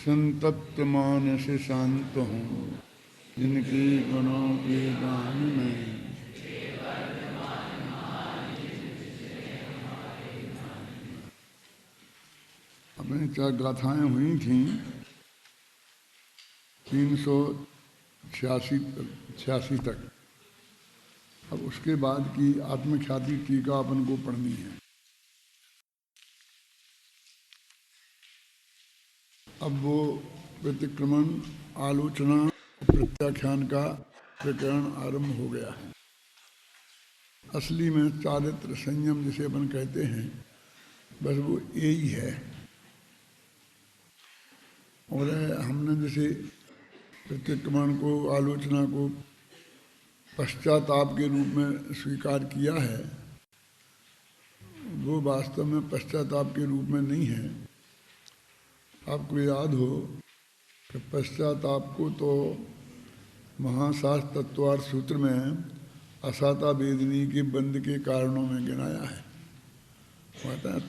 संतप्त मानस शांत हूँ जिनके गुणों के गान में। अपनी 4 गाथाएं हुई थीं 386 तक। अब उसके बाद की आत्मख्याति टीका अपन को पढ़नी है। अब वो प्रतिक्रमण, आलोचना, प्रत्याख्यान का प्रकरण आरंभ हो गया है। असली में चारित्र संयम जिसे अपन कहते हैं, बस वो यही है। और हमने जैसे प्रतिक्रमण को, आलोचना को पश्चाताप के रूप में स्वीकार किया है, वो वास्तव में पश्चाताप के रूप में नहीं है। आपको याद हो कि पश्चाताप को तो महाशास्त्र तत्वार्थ सूत्र में असाता वेदनी के बंद के कारणों में गिनाया है। कहता है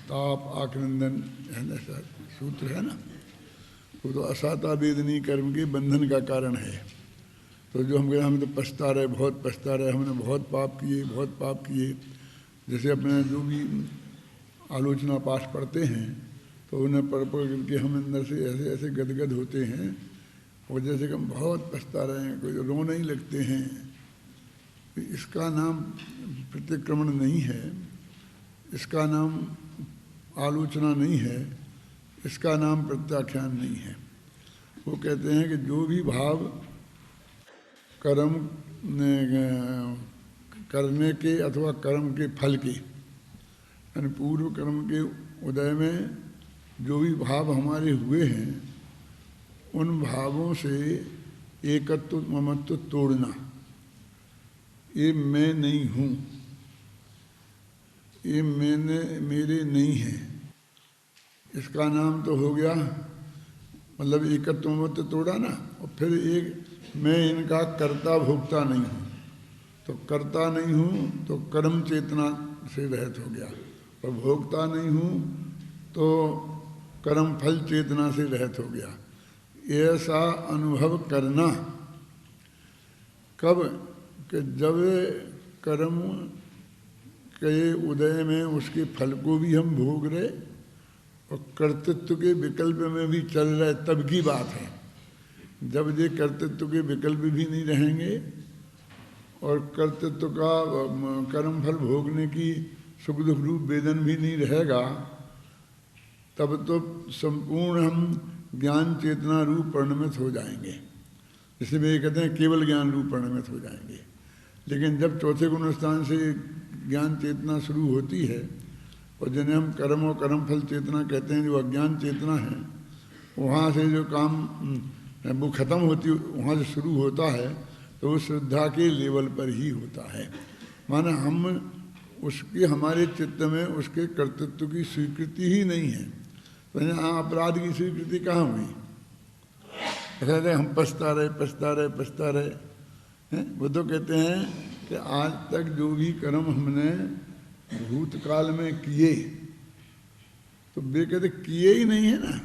ताप आक्रंदन ऐसा सूत्र है ना, वो तो असाता वेदनी कर्म के बंधन का कारण है। तो जो हम तो पछता रहे, बहुत पछता रहे, हमने बहुत पाप किए, बहुत पाप किए। जैसे अपने जो भी आलोचना पाठ पढ़ते हैं तो उन्हें पढ़ पढ़ करके हम अंदर से ऐसे ऐसे गदगद होते हैं, और जैसे कि हम बहुत पछता रहे हैं, कोई रोने ही लगते हैं। इसका नाम प्रतिक्रमण नहीं है, इसका नाम आलोचना नहीं है, इसका नाम प्रत्याख्यान नहीं है। वो कहते हैं कि जो भी भाव कर्म करने के अथवा कर्म के फल के, यानी पूर्व कर्म के उदय में जो भी भाव हमारे हुए हैं, उन भावों से एकत्व ममत्व तोड़ना, ये मैं नहीं हूँ, ये मेरे नहीं है, इसका नाम तो हो गया, मतलब एकत्व ममत्व तोड़ा ना। और फिर एक मैं इनका कर्ता भोक्ता नहीं हूँ, तो कर्ता नहीं हूँ तो कर्म चेतना से रहित हो गया, और भोक्ता नहीं हूँ तो कर्म फल चेतना से रहित हो गया। ऐसा अनुभव करना कब कि जब कर्म के उदय में उसके फल को भी हम भोग रहे और कर्तृत्व के विकल्प में भी चल रहे, तब की बात है। जब ये कर्तृत्व के विकल्प भी नहीं रहेंगे और कर्तृत्व का कर्म फल भोगने की सुख दुख रूप वेदन भी नहीं रहेगा, तब तो संपूर्ण हम ज्ञान चेतना रूप परिणमित हो जाएंगे। इसलिए वे कहते हैं केवल ज्ञान रूप परिणमित हो जाएंगे। लेकिन जब चौथे गुण स्थान से ज्ञान चेतना शुरू होती है, और जिन्हें हम कर्म और कर्म फल चेतना कहते हैं, जो अज्ञान चेतना है, वहाँ से जो काम वो खत्म होती, वहाँ से शुरू होता है, तो वो श्रद्धा के लेवल पर ही होता है। माना हम उसकी, हमारे चित्त में उसके कर्तृत्व की स्वीकृति ही नहीं है। तो यहाँ अपराध की स्वीकृति कहाँ हुई? ऐसा हम पछता रहे हैं। वो तो कहते हैं कि आज तक जो भी कर्म हमने भूतकाल में किए, तो वे कहते किए ही नहीं है ना,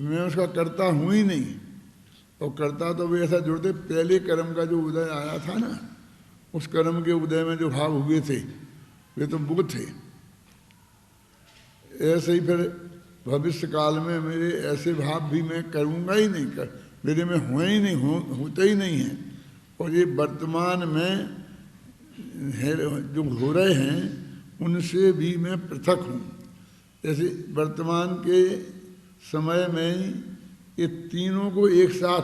मैं उसका कर्ता हूँ ही नहीं। और कर्ता तो वे ऐसा जुड़ते, पहले कर्म का जो उदय आया था ना, उस कर्म के उदय में जो भाव हुए थे, वे तो वो थे। ऐसे ही फिर भविष्य काल में मेरे ऐसे भाव भी मैं करूँगा ही नहीं, मेरे में हुए ही नहीं, होते ही नहीं हैं। और ये वर्तमान में है जो हो रहे हैं, उनसे भी मैं पृथक हूँ। जैसे वर्तमान के समय में ये तीनों को एक साथ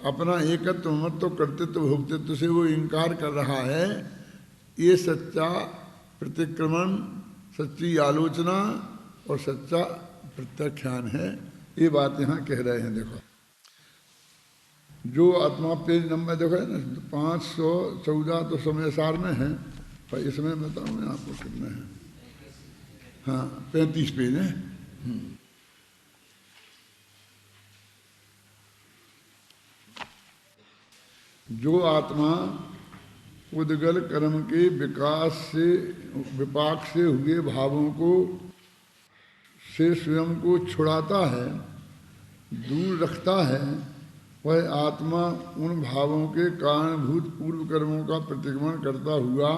अपना एकत्व ममत्व कर्तृत्व भोक्तृत्व से वो इनकार कर रहा है। ये सच्चा प्रतिक्रमण, सच्ची आलोचना और सच्चा प्रत्याख्यान है। ये बात यहाँ कह रहे हैं। देखो जो आत्मा, पेज नंबर देखो है ना, 514 तो समय सार में है, पर इसमें बताऊँ मैं आपको कितना है। हाँ, 35 पेज है। जो आत्मा उद्गल कर्म के विकास से, विपाक से हुए भावों को से स्वयं को छुड़ाता है, दूर रखता है, वह आत्मा उन भावों के कारणभूत पूर्व कर्मों का प्रतिक्रमण करता हुआ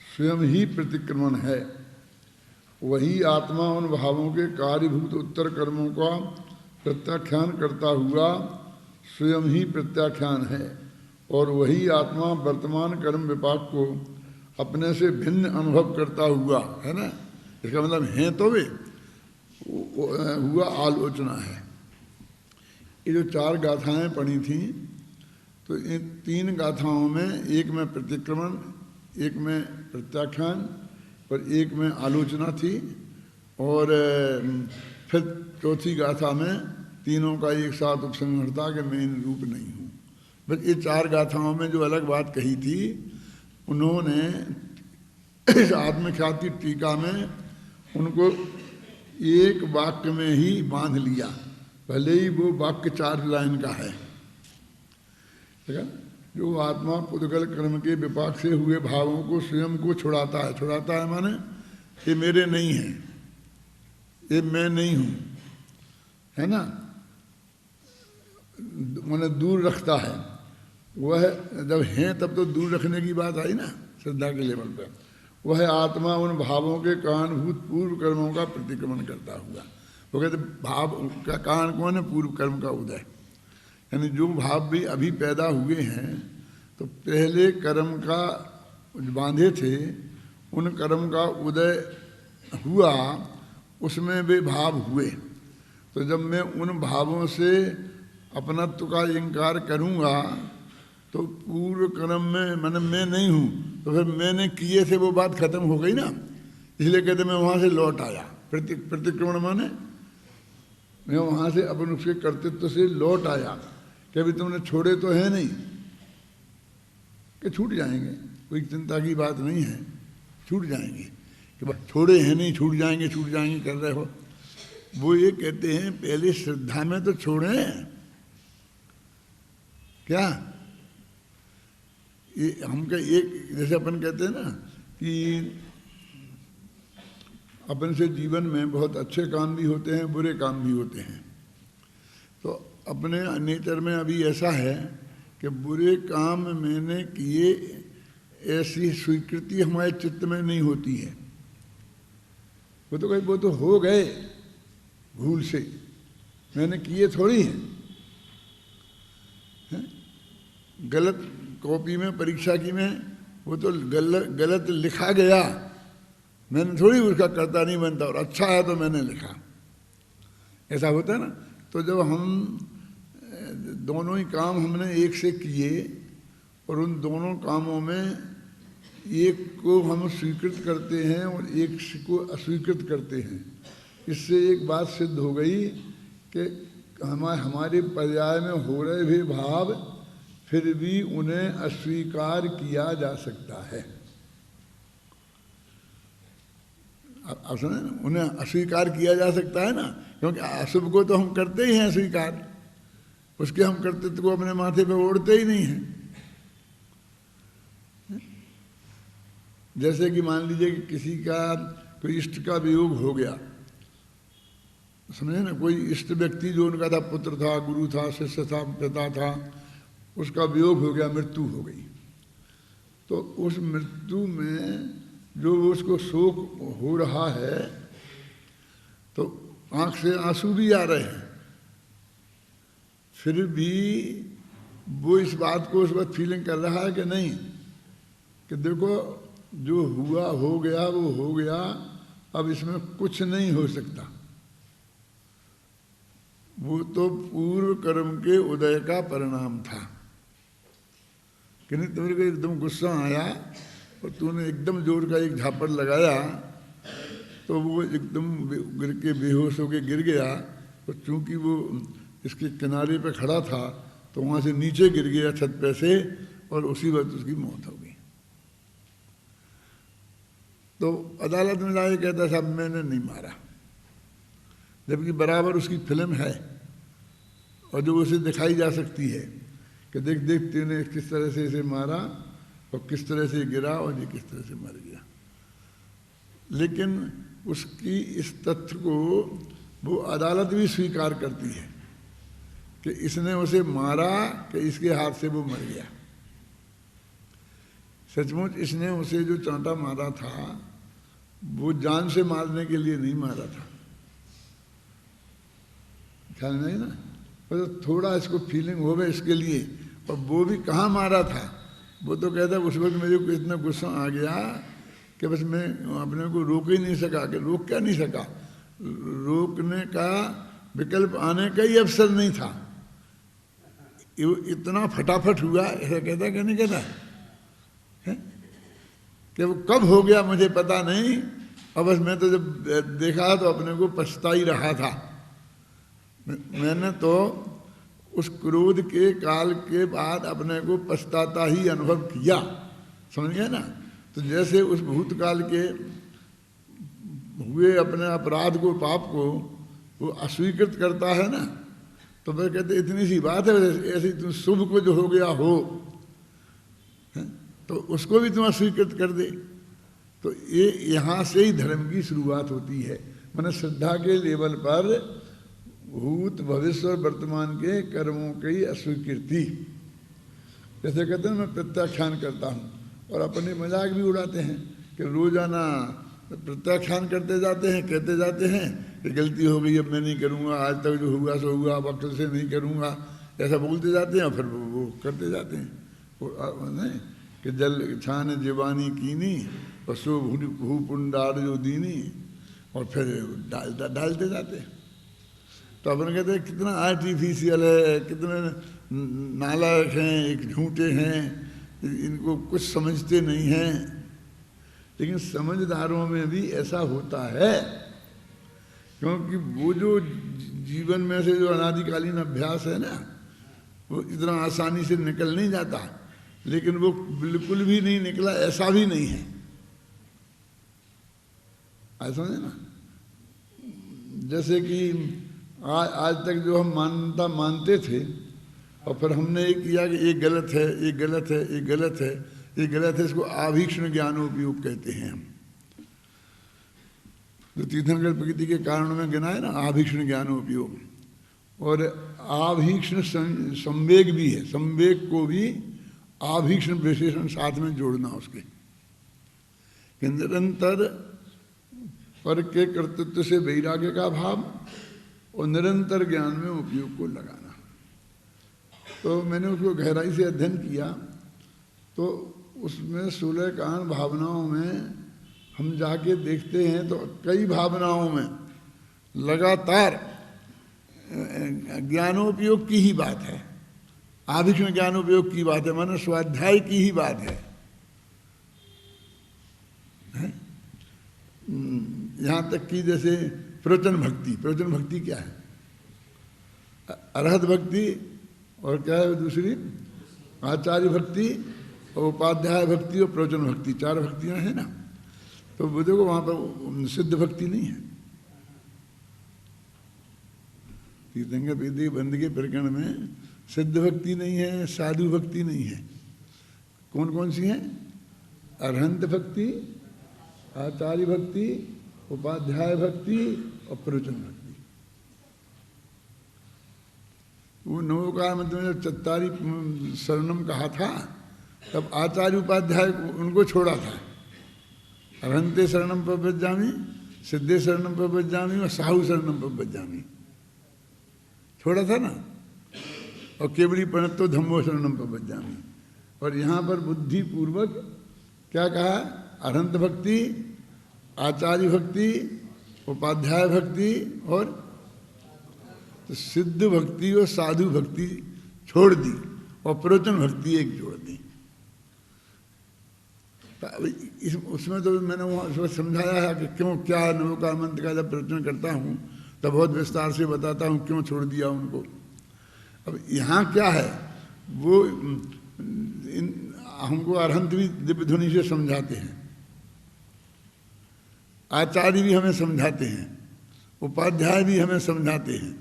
स्वयं ही प्रतिक्रमण है। वही आत्मा उन भावों के कार्यभूत उत्तर कर्मों का प्रत्याख्यान करता हुआ स्वयं ही प्रत्याख्यान है। और वही आत्मा वर्तमान कर्म विपाक को अपने से भिन्न अनुभव करता हुआ, है ना, इसका मतलब है तो वे हुआ आलोचना है। ये जो 4 गाथाएं पढ़ी थी, तो इन 3 गाथाओं में एक में प्रतिक्रमण, एक में प्रत्याख्यान और एक में आलोचना थी। और फिर चौथी गाथा में तीनों का एक साथ उपसंहार था कि मैं इन रूप नहीं हूँ। बस ये 4 गाथाओं में जो अलग बात कही थी, उन्होंने इस आत्मख्याति टीका में उनको एक वाक्य में ही बांध लिया, भले ही वो वाक्य 4 लाइन का है। ठीक है, जो आत्मा पुद्गल कर्म के विपाक से हुए भावों को स्वयं को छुड़ाता है, छुड़ाता है माने ये मेरे नहीं है, ये मैं नहीं हूँ, है ना, माने दूर रखता है। वह जब हैं तब तो दूर रखने की बात आई ना, श्रद्धा के लेवल पर। वह आत्मा उन भावों के कारणभूत पूर्व कर्मों का प्रतिक्रमण करता हुआ, वो कहते भाव का कारण कौन है? पूर्व कर्म का उदय, यानी जो भाव भी अभी पैदा हुए हैं, तो पहले कर्म का बांधे थे, उन कर्म का उदय हुआ, उसमें वे भाव हुए। तो जब मैं उन भावों से अपनत्व का इनकार करूँगा तो पूर्व कर्म में मैं नहीं हूँ, तो फिर मैंने किए थे वो बात खत्म हो गई ना। इसलिए कहते मैं वहाँ से लौट आया। प्रतिक्रमण माने मैं वहाँ से अपन उसके कर्तृत्व से लौट आया कि अभी तुमने छोड़े तो है नहीं कि छूट जाएंगे, कोई चिंता की बात नहीं है, छूट जाएंगे कि बस छोड़े हैं नहीं, छूट जाएंगे कर रहे हो। वो ये कहते हैं पहले श्रद्धा में तो छोड़े क्या, ये हम का एक जैसे अपन कहते हैं ना कि अपन से जीवन में बहुत अच्छे काम भी होते हैं, बुरे काम भी होते हैं। तो अपने नेचर में अभी ऐसा है कि बुरे काम मैंने किए, ऐसी स्वीकृति हमारे चित्त में नहीं होती है। वो तो कहीं वो तो हो गए भूल से, मैंने किए थोड़ी हैं। गलत कॉपी में परीक्षा की में वो तो गलत लिखा गया, मैंने थोड़ी उसका कर्ता नहीं बनता, और अच्छा है तो मैंने लिखा, ऐसा होता है ना। तो जब हम दोनों ही काम हमने एक से किए और उन दोनों कामों में एक को हम स्वीकृत करते हैं और एक को अस्वीकृत करते हैं, इससे एक बात सिद्ध हो गई कि हमारे पर्याय में हो रहे भी भाव फिर भी उन्हें अस्वीकार किया जा सकता है। आप सुने ना, उन्हें अस्वीकार किया जा सकता है ना, क्योंकि अशुभ को तो हम करते ही हैं स्वीकार, उसके हम कर्तृत्व को अपने माथे पे ओढ़ते ही नहीं हैं। जैसे कि मान लीजिए कि किसी का कोई इष्ट का वियोग हो गया, समझे ना, कोई इष्ट व्यक्ति जो उनका था, पुत्र था, गुरु था, शिष्य था, पिता था, उसका वियोग हो गया, मृत्यु हो गई। तो उस मृत्यु में जो उसको शोक हो रहा है, तो आंख से आंसू भी आ रहे हैं, फिर भी वो इस बात को उस वक्त फीलिंग कर रहा है कि नहीं, कि देखो जो हुआ हो गया वो हो गया, अब इसमें कुछ नहीं हो सकता। वो तो पूर्व कर्म के उदय का परिणाम था कि नहीं, तुम्हारे को एकदम गुस्सा आया और तूने एकदम जोर का एक झापड़ लगाया, तो वो एकदम गिर के बेहोश होके गिर गया। और चूंकि वो इसके किनारे पे खड़ा था तो वहाँ से नीचे गिर गया छत पे से, और उसी वक्त उसकी मौत हो गई। तो अदालत में जाके कहता साहब मैंने नहीं मारा, जबकि बराबर उसकी फिल्म है और जो उसे दिखाई जा सकती है कि देख देख तूने किस तरह से इसे मारा और किस तरह से गिरा और ये किस तरह से मर गया। लेकिन उसकी इस तथ्य को वो अदालत भी स्वीकार करती है कि इसने उसे मारा कि इसके हाथ से वो मर गया। सचमुच इसने उसे जो चांटा मारा था वो जान से मारने के लिए नहीं मारा था, ख्याल नहीं ना, पर थोड़ा इसको फीलिंग हो गई इसके लिए। और वो भी कहाँ मारा था, वो तो कहता उस वक्त मेरे को इतना गुस्सा आ गया कि बस मैं अपने को रोक ही नहीं सका। कि रोक क्या नहीं सका, रोकने का विकल्प आने का ही अवसर नहीं था। इतना फटाफट हुआ, ऐसा कहता कि नहीं कहता है? कि वो कब हो गया मुझे पता नहीं, और बस मैं तो जब देखा तो अपने को पछता ही रहा था। मैंने तो उस क्रोध के काल के बाद अपने को पछताता ही अनुभव किया, समझ गए ना। तो जैसे उस भूतकाल के हुए अपने अपराध को, पाप को वो अस्वीकृत करता है ना, तो फिर कहते इतनी सी बात है, ऐसी तुम शुभ को जो हो गया हो तो उसको भी तुम अस्वीकृत कर दे। तो ये यहाँ से ही धर्म की शुरुआत होती है। मैंने श्रद्धा के लेवल पर भूत भविष्य और वर्तमान के कर्मों की अस्वीकृति। जैसे कहते हैं मैं प्रत्याख्यान करता हूँ, और अपने मजाक भी उड़ाते हैं कि रोजाना प्रत्याख्यान करते जाते हैं, कहते जाते हैं कि गलती हो गई अब मैं नहीं करूँगा, आज तक जो हुआ सो हुआ, अब अक्ल से नहीं करूँगा, ऐसा बोलते जाते हैं और फिर वो करते जाते हैं। वो नहीं कि जल छान जीवानी कीनी और सो भूपुंडार जो दीनी, और फिर डालते जाते हैं। तो अपन कहते हैं कितना आर्टिफिशियल है, कितने नालायक हैं, एक झूठे हैं, इनको कुछ समझते नहीं हैं। लेकिन समझदारों में भी ऐसा होता है, क्योंकि वो जो जीवन में से जो अनादिकालीन अभ्यास है ना, वो इतना आसानी से निकल नहीं जाता। लेकिन वो बिल्कुल भी नहीं निकला ऐसा भी नहीं है, ऐसा समझे ना। जैसे कि आज तक जो हम मान्यता मानते थे, और फिर हमने ये किया कि ये गलत है, ये गलत है, ये गलत है, ये गलत है, इसको आभीक्षण ज्ञानोपयोग कहते हैं हम। जो तीर्थंकर प्रकृति के कारणों में गिना है ना, आभीक्षण ज्ञानोपयोग। और आभीक्षण संवेग भी है, संवेग को भी आभीक्षण विशेषण साथ में जोड़ना उसके, कि निरंतर पर के कर्तृत्व से वैराग्य का भाव और निरंतर ज्ञान में उपयोग को लगाना। तो मैंने उसको गहराई से अध्ययन किया, तो उसमें 16 कांड भावनाओं में हम जाके देखते हैं तो कई भावनाओं में लगातार ज्ञानोपयोग की ही बात है, आभीक्षण ज्ञानोपयोग की बात है, माने स्वाध्याय की ही बात है। यहाँ तक कि जैसे प्रवचन भक्ति, प्रवचन भक्ति क्या है? अरहत भक्ति और क्या है दूसरी, आचार्य भक्ति और उपाध्याय भक्ति और प्रवचन भक्ति, 4 भक्तियाँ हैं ना। तो वो देखो वहाँ पर सिद्ध भक्ति नहीं है। तीर्थंकर प्रकृति बंद के प्रकरण में सिद्ध भक्ति नहीं है, साधु भक्ति नहीं है। कौन कौन सी है? अरहंत भक्ति, आचार्य भक्ति, उपाध्याय भक्ति और प्रवचन भक्ति। वो नवोकार मतलब जब चत्तारी शरणम कहा था तब आचार्य उपाध्याय उनको छोड़ा था। अरहंते शरणम प्रपज्जामि, सिद्धे शरणम प्रपज्जामि और साहु शरणम प्रपज्जामि छोड़ा था ना। और केवली प्रणतो धम्मो शरणम प्रपज्जामि। और यहाँ पर बुद्धि पूर्वक क्या कहा? अरहंत भक्ति, आचार्य भक्ति, उपाध्याय भक्ति और तो सिद्ध भक्ति और साधु भक्ति छोड़ दी और प्रवचन भक्ति एक जोड़ दी। उसमें तो मैंने वहाँ समझाया है कि क्यों, क्या नवोकार मंत्र का जब प्रवचन करता हूँ तब बहुत विस्तार से बताता हूँ क्यों छोड़ दिया उनको। अब यहाँ क्या है, वो हमको अरहंत भी दिव्य ध्वनि से समझाते हैं, आचार्य भी हमें समझाते हैं, उपाध्याय भी हमें समझाते हैं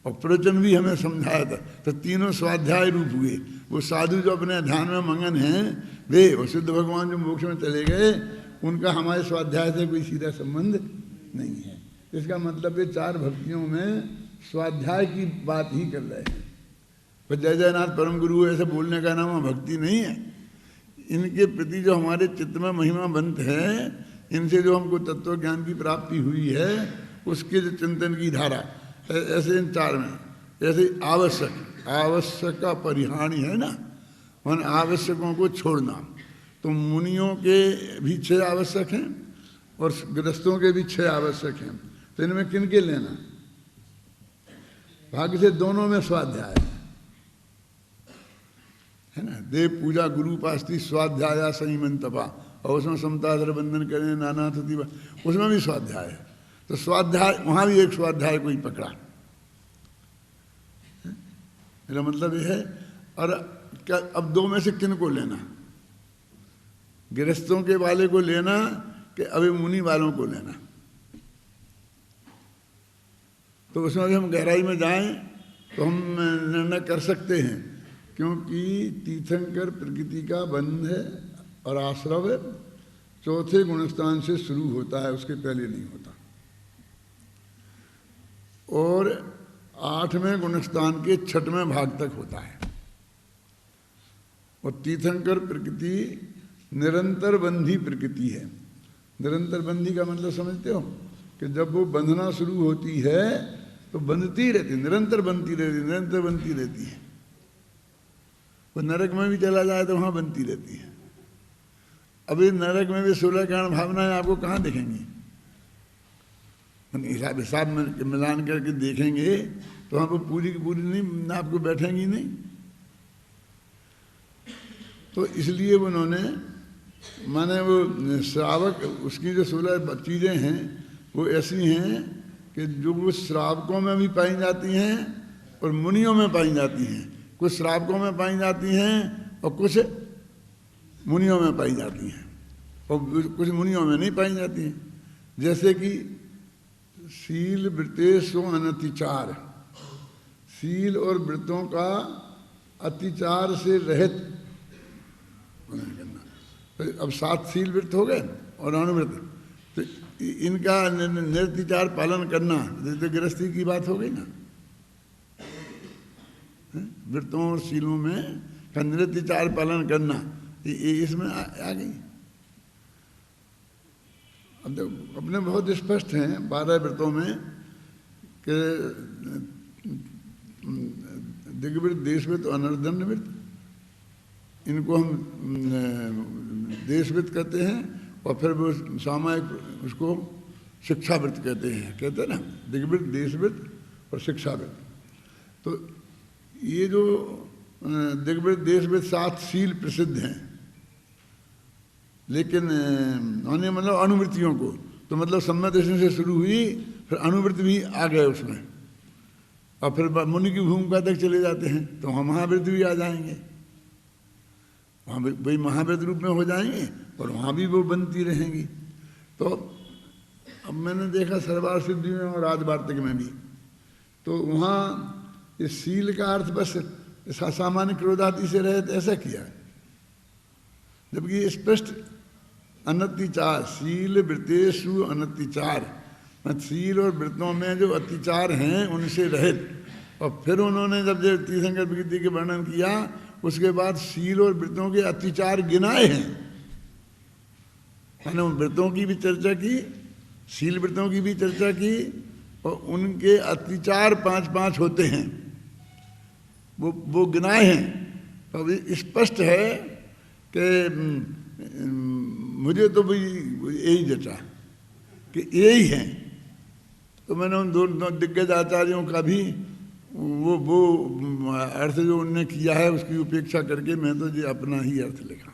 और प्रवचन भी हमें समझाया था। तो तीनों स्वाध्याय रूप हुए। वो साधु जो अपने ध्यान में मगन हैं वे, और सिद्ध भगवान जो मोक्ष में चले गए, उनका हमारे स्वाध्याय से कोई सीधा संबंध नहीं है। इसका मतलब ये 4 भक्तियों में स्वाध्याय की बात ही कर रहे हैं। पर जय जयनाथ परम गुरु ऐसे बोलने का नाम भक्ति नहीं है। इनके प्रति जो हमारे चित्त में महिमा बंत है, इनसे जो हमको तत्व ज्ञान की प्राप्ति हुई है, उसके जो चिंतन की धारा, ऐसे इन 4 में ऐसे आवश्यक का परिहानी है ना, उन आवश्यकों को छोड़ना। तो मुनियों के भी 6 आवश्यक हैं और गृहस्थों के भी 6 आवश्यक हैं। तो इनमें किन के लेना? भाग्य से दोनों में स्वाध्याय है ना। देव पूजा गुरु पास्ती स्वाध्याय संयमन तपा, और उसमें समताधर बंधन करें नाना थी, उसमें भी स्वाध्याय है। तो स्वाध्याय वहाँ भी एक स्वाध्याय कोई पकड़ा, मेरा मतलब ये है। और क्या अब 2 में से किन को लेना? गृहस्थों के वाले को लेना कि अभी मुनि वालों को लेना? तो उसमें भी हम गहराई में जाएं तो हम निर्णय कर सकते हैं, क्योंकि तीर्थंकर प्रकृति का बंध है और आश्रव 4थे गुणस्थान से शुरू होता है, उसके पहले नहीं होता। और 8वें गुणस्थान के 6वें भाग तक होता है। और तीर्थंकर प्रकृति निरंतर बंधी प्रकृति है। निरंतर बंधी का मतलब समझते हो कि जब वो बंधना शुरू होती है तो बंधती रहती, निरंतर बनती रहती, निरंतर बनती रहती है। वो नरक में भी चला जाए तो वहाँ बनती रहती है। अभी नरक में भी 16 कारण भावनाएं आपको कहाँ दिखेंगी? हिसाब में मिलान करके देखेंगे तो वहाँ पर पूरी की पूरी नहीं आपको बैठेंगी नहीं। तो इसलिए उन्होंने माने वो श्रावक, उसकी जो 16 चीज़ें हैं वो ऐसी हैं कि जो वो श्रावकों में भी पाई जाती हैं और मुनियों में पाई जाती हैं। कुछ श्रावकों में पाई जाती हैं और कुछ मुनियों में पाई जाती हैं, और कुछ मुनियों में नहीं पाई जाती हैं। जैसे कि शील वृतेषु अनतिचार, शील और व्रतों का अतिचार से रहित करना। अब 7 शील व्रत हो गए और अनुव्रत, तो इनका निर्तिचार पालन करना, जैसे गृहस्थी की बात हो गई ना, व्रतों और शीलों में का निर्तिचार पालन करना, ये इसमें आ गई। अब देखो अपने बहुत स्पष्ट हैं 12 व्रतों में कि दिग्व्रत, देशव्रत, अनर्दंड व्रत, इनको हम देशव्रत कहते हैं, और फिर वो सामायिक उसको शिक्षा व्रत कहते हैं ना, दिग्व्रत, देशव्रत और शिक्षा व्रत। तो ये जो दिग्व्रत, देशव्रत 7 शील प्रसिद्ध हैं, लेकिन उन्होंने मतलब अनुवृत्तियों को, तो मतलब सम्यक दर्शन से शुरू हुई, फिर अनुवृत्त भी आ गए उसमें, और फिर मुनि की भूमिका तक चले जाते हैं, तो वहाँ महाव्रत भी आ जाएंगे, वहाँ वही महाव्रत रूप में हो जाएंगे और वहाँ भी वो बनती रहेंगी। तो अब मैंने देखा सर्वार सिद्धि में और आज वार्तिक में भी, तो वहाँ इस शील का अर्थ बस सामान्य क्रोधादि से रहे, ऐसा किया है। जबकि स्पष्ट अनतिचार, शील वृतेषु अनतिचार, शील और व्रतों में जो अतिचार हैं उनसे रहित। और फिर उन्होंने जब तीर्थंकर प्रकृति के वर्णन किया, उसके बाद शील और व्रतों के अतिचार गिनाए हैं। मैंने व्रतों की भी चर्चा की, शील व्रतों की भी चर्चा की, और उनके अतिचार 5-5 होते हैं, वो गिनाए हैं। तो अभी स्पष्ट है कि मुझे तो भाई यही जचा कि यही है। तो मैंने उन 2 दिग्गज आचार्यों का भी वो अर्थ जो उनने किया है उसकी उपेक्षा करके मैं तो ये अपना ही अर्थ लिखा।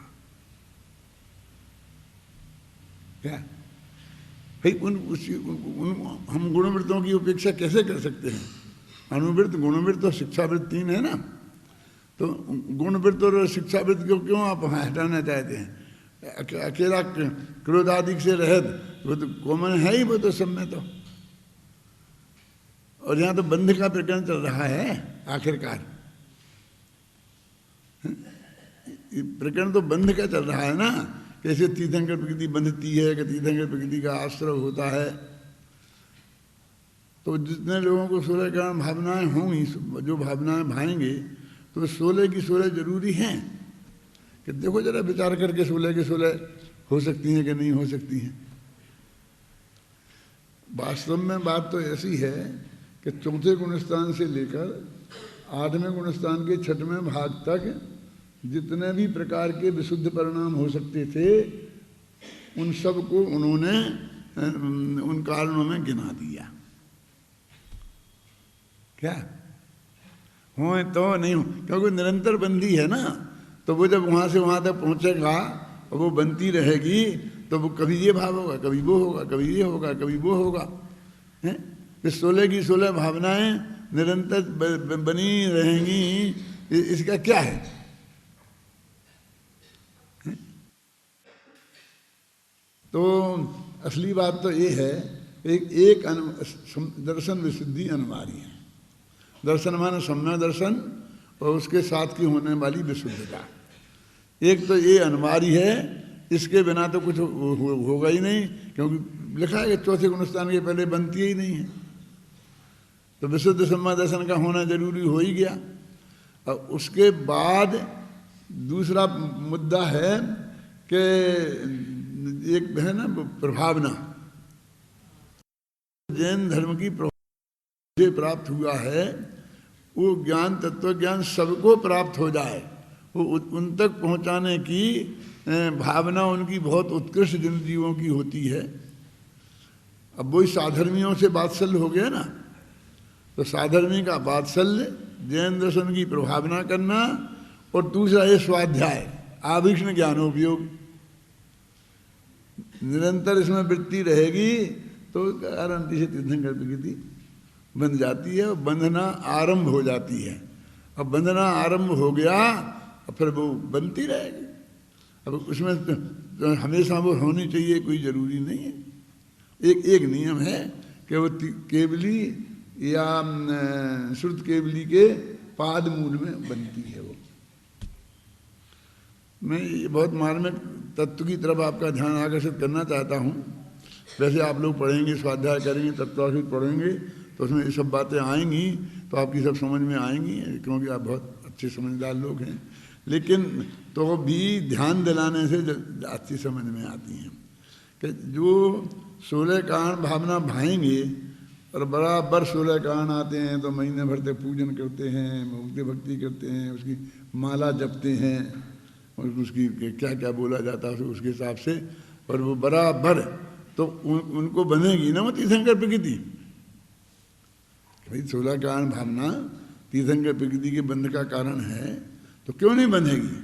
क्या भाई हम गुणवृत्तों की उपेक्षा कैसे कर सकते हैं? अनुवृत्त, गुणवृत्त और शिक्षावृत्त 3 है ना। तो गुणवृत्त और शिक्षावृत्त को क्यों आप हटाना चाहते हैं? अकेला क्रोधादि से रहित वो तो कॉमन है ही, वो तो सब में। तो और यहाँ तो बंध का प्रकरण चल रहा है आखिरकार, प्रकरण तो बंध का चल रहा है ना। कैसे तीर्थंकर प्रकृति बंधती है, कि तीर्थंकर प्रकृति का आश्रय होता है, तो जितने लोगों को 16 कारण भावनाएं होंगी, जो भावनाएं भाएंगे, तो 16 की 16 जरूरी हैं कि देखो जरा विचार करके 16 की 16 हो सकती हैं कि नहीं हो सकती हैं। वास्तव में बात तो ऐसी है कि चौथे गुणस्थान से लेकर 8वें गुणस्थान के 6वें भाग तक जितने भी प्रकार के विशुद्ध परिणाम हो सकते थे, उन सब को उन्होंने उन कारणों में गिना दिया। क्या हो तो नहीं हो, क्योंकि निरंतर बंदी है ना, तो वो जब वहां से वहां तक पहुंचेगा और वो बनती रहेगी, तो वो कभी ये भाव होगा, कभी वो होगा, कभी ये होगा, कभी वो होगा। हैं? 16 की 16 भावनाएं निरंतर बनी रहेंगी, इसका क्या है? तो असली बात तो ये है, एक दर्शन विशुद्धि अनिवार्य है। दर्शन माने सम्यक दर्शन और उसके साथ की होने वाली विशुद्धता, एक तो ये अनिवार्य है, इसके बिना तो कुछ होगा ही नहीं, क्योंकि लिखा है कि चौथे गुणस्थान के पहले बनती ही नहीं है, तो विशुद्ध सम्यक दर्शन का होना जरूरी हो ही गया। और उसके बाद दूसरा मुद्दा है कि एक है ना प्रभावना, जैन धर्म की जो प्राप्त हुआ है वो ज्ञान, तत्व ज्ञान सबको प्राप्त हो जाए, वो उन तक पहुंचाने की भावना उनकी बहुत उत्कृष्ट जिन जीवों की होती है। अब वही साधर्मियों से वात्सल्य हो गया ना, तो साधर्मी का वात्सल्य, जैन दर्शन की प्रभावना करना, और दूसरा ये स्वाध्याय आभीक्षण ज्ञानोपयोग, निरंतर इसमें वृत्ति रहेगी तो आरंभ से तीर्थंकर प्रकृति बन जाती है, और बंधना आरंभ हो जाती है। अब बंधना आरंभ हो गया और फिर वो बनती रहेगी। अब उसमें तो हमेशा वो होनी चाहिए कोई जरूरी नहीं है। एक नियम है कि वो केवली या श्रुत केवली के पाद मूल में बनती है। वो मैं ये बहुत मार्मिक तत्व की तरफ आपका ध्यान आकर्षित करना चाहता हूँ। वैसे आप लोग पढ़ेंगे, स्वाध्याय करेंगे, तत्वार्थ पढ़ेंगे, तो उसमें ये सब बातें आएंगी, तो आपकी सब समझ में आएंगी, क्योंकि आप बहुत अच्छे समझदार लोग हैं। लेकिन तो भी ध्यान दिलाने से अच्छी समझ में आती हैं कि जो 16 कारण भावना भाएंगे और बराबर 16 कारण आते हैं, तो महीने भर तक पूजन करते हैं, मुक्ति भक्ति करते हैं, उसकी माला जपते हैं, और उसकी क्या क्या बोला जाता है उसके हिसाब से, और वो बराबर तो उनको बनेगी ना वो तीर्थंकर प्रकृति। भाई 16 कारण भावना तीर्थंकर प्रकृति के बंध का कारण है, तो क्यों नहीं बंधेगी?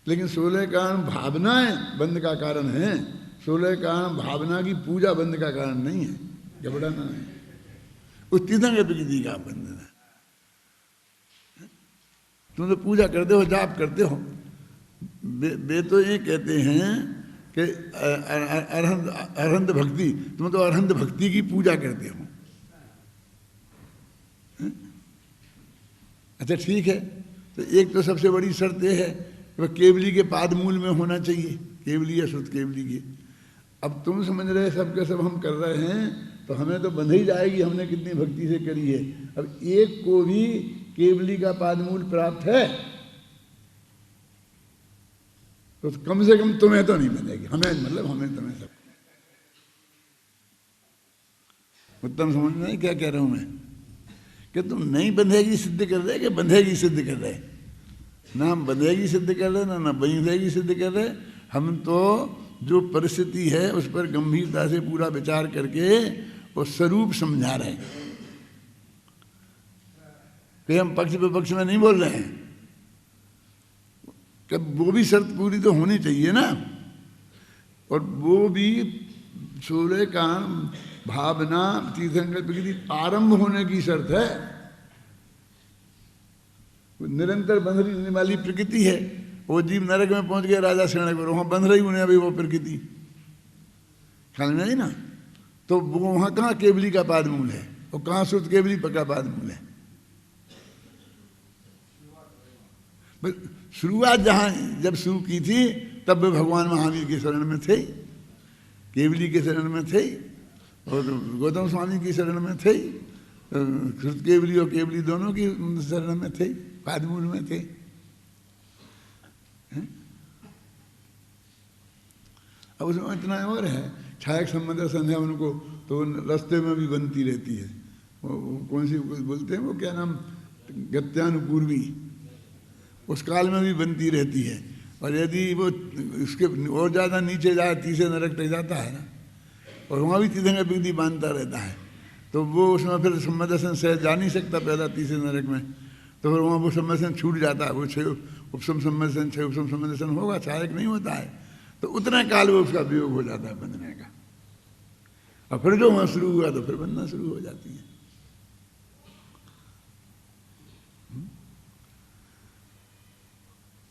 लेकिन 16 कारण भावनाएं बंध का कारण है, 16 कारण भावना की पूजा बंध का कारण नहीं है। घबराना नहीं, उस तीर्थंकर प्रकृति का बंधन है। तुम तो पूजा करते हो, जाप करते हो, वे तो ये कहते हैं कि अरहंत भक्ति, तुम तो अरहंत भक्ति की पूजा करते हो। अच्छा ठीक है, तो एक तो सबसे बड़ी शर्त यह है कि वह केवली के पाद मूल में होना चाहिए, केवली या शुद्ध केवली के। अब तुम समझ रहे सब के सब हम कर रहे हैं, तो हमें तो बंध ही जाएगी, हमने कितनी भक्ति से करी है। अब एक को भी केवली का पाद मूल प्राप्त है, तो कम से कम तुम्हें तो नहीं बनेगी, हमें मतलब हमें तुम्हें सब। उत्तम समझ में नहीं क्या कह रहा हूं मैं, कि तुम नहीं बंधेगी सिद्ध कर रहे कि बंधेगी सिद्ध कर रहे? ना हम बंधेगी सिद्ध कर रहे, ना बंधेगी सिद्ध कर रहे। हम तो जो परिस्थिति है उस पर गंभीरता से पूरा विचार करके वो स्वरूप समझा रहे हैं, कि हम पक्ष विपक्ष में नहीं बोल रहे हैं। कि वो भी शर्त पूरी तो होनी चाहिए ना, और वो भी 16 कारण भावना तीर्थंकर प्रकृति आरंभ होने की शर्त है। निरंतर बंध रहने वाली प्रकृति है। वो जीव नरक में पहुंच गया, राजा श्रेणी पर, वहां बंध रही उन्हें अभी वो प्रकृति, ख्याल में नहीं ना? तो वो वहां कहाँ केवली का पाद मूल है, और कहाँ शुद्ध केवली का पाद मूल है? शुरुआत जहां जब शुरू की थी तब वे भगवान महावीर के शरण में थे, केवली के शरण में थे। और गौतम स्वामी की शरण में थे, श्रुत केवली और केवली दोनों की शरण में थे, पादमूल में थे। अब उसमें इतना और है, छायक संबंध संध्या उनको तो रास्ते में भी बनती रहती है। वो कौन सी बोलते हैं, वो क्या नाम, गत्यानुपूर्वी, उस काल में भी बनती रहती है। और यदि वो उसके और ज़्यादा नीचे जाए, तीसरे नरक तक जाता है ना, और वहाँ भी तीसरे बिगदी बांधता रहता है, तो वो उसमें फिर संबंधन से जा नहीं सकता पहला तीसरे नरक में, तो फिर वहाँ वो संबंधन छूट जाता है। वो 6 उपसम संबंधन, 6 उपसम संबंधन होगा, छायक नहीं होता है, तो उतना काल वो उसका वियोग हो जाता है बंधने का। और फिर जो वहाँ शुरू हुआ तो फिर बंधना शुरू हो जाती है।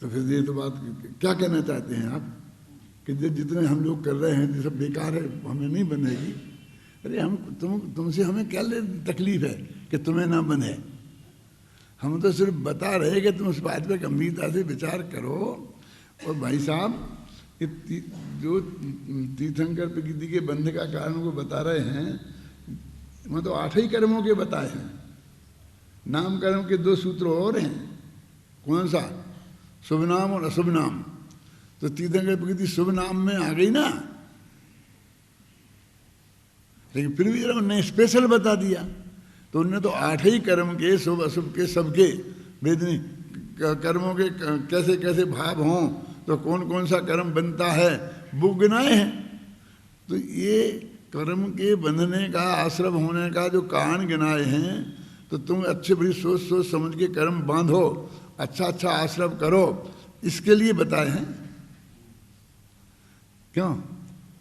तो फिर ये तो बात क्या कहना चाहते हैं आप कि जितने हम लोग कर रहे हैं ये सब बेकार है, हमें नहीं बनेगी। अरे तुमसे हमें क्या तकलीफ है कि तुम्हें ना बने? हम तो सिर्फ बता रहे कि तुम उस बात पे गंभीरता से विचार करो। और भाई साहब, जो तीर्थंकर प्रकृति के बंध का कारण को बता रहे हैं, वहाँ तो 8 ही कर्मों के बताए हैं। नाम कर्म के 2 सूत्र और हैं। कौन सा? शुभ नाम और अशुभ नाम। तो तीर्थंकर प्रकृति शुभ नाम में आ गई ना, लेकिन फिर भी उन्होंने स्पेशल बता दिया। तो उन्होंने तो 8 ही कर्म के, शुभ अशुभ के, सबके वेदनी कर्मों के कैसे कैसे भाव हों, तो कौन कौन सा कर्म बनता है वो गिनाए हैं। तो ये कर्म के बंधने का, आश्रम होने का जो कारण गिनाए हैं, तो तुम अच्छे बड़ी सोच सोच समझ के कर्म बांधो, अच्छा अच्छा आश्रम करो, इसके लिए बताए हैं। क्यों?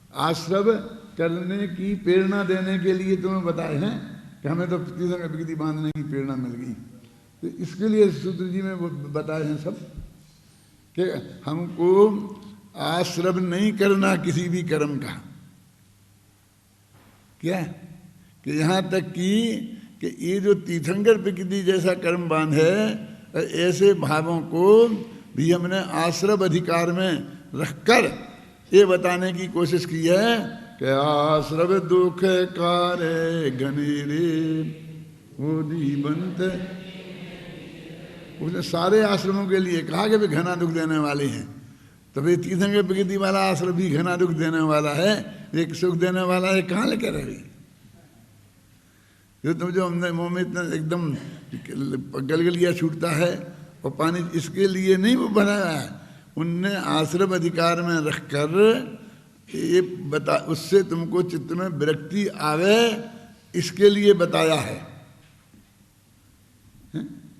आश्रम करने की प्रेरणा देने के लिए तुम्हें बताए हैं कि हमें तो तीर्थंकर प्रकृति बांधने की प्रेरणा मिल गई। तो इसके लिए सूत्र जी में वो बताए हैं सब कि हमको आश्रम नहीं करना किसी भी कर्म का। क्या कि यहाँ तक कि ये जो तीर्थंकर प्रकृति जैसा कर्म बांध है, ऐसे भावों को भी हमने आश्रम अधिकार में रखकर ये बताने की कोशिश की है कि आश्रम दुख कारे घनेरे होदी बंत। उसने सारे आश्रमों के लिए कहा कि वे घना दुख देने वाले हैं। तो भाई तीर्थंकर प्रकृति वाला आश्रम भी घना दुख देने वाला है, एक सुख देने वाला है। कहाँ लेकर रहे जो तुम, जो हमने मुँह में इतना एकदम गलगलिया छूटता है और पानी, इसके लिए नहीं वो बनाया है। उनने आश्रम अधिकार में रखकर ये बता, उससे तुमको चित्त में विरक्ति आवे, इसके लिए बताया है।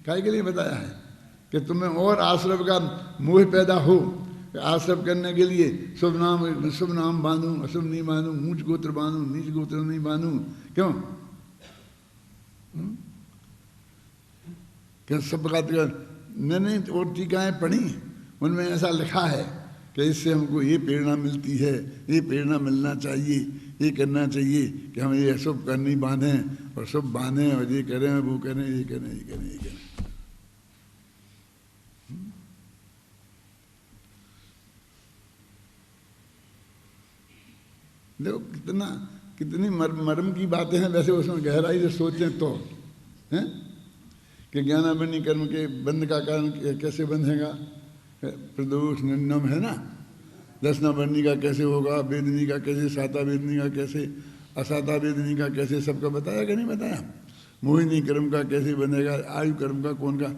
काय के लिए बताया है कि तुम्हें और आश्रम का मोह पैदा हो। आश्रम करने के लिए शुभ नाम बांधूं, अशुभ नहीं बांधूं, ऊंच गोत्र बांधूं, नीच गोत्र नहीं बांधूं। क्यों? क्या सब बात नहीं और टीकाएं पढ़ी, उनमें ऐसा लिखा है कि इससे हमको ये प्रेरणा मिलती है, ये प्रेरणा मिलना चाहिए, ये करना चाहिए कि हम ये अशुभ करनी बांधें और शुभ बांधें, और ये करें, वो करें, ये करें, ये करें, ये करें। देखो कितनी मर्म की बातें हैं। वैसे उसमें गहराई से सोचें तो हैं कि ज्ञानावरणी कर्म के बंध का कारण कैसे बंधेगा। प्रदोष निन्नम है ना, दशनावरणी का कैसे होगा, वेदनी का कैसे, साता वेदनी का कैसे, असाता वेदनी का कैसे, सबका बताया कि नहीं बताया। मोहिनी कर्म का कैसे बनेगा, आयु कर्म का कौन का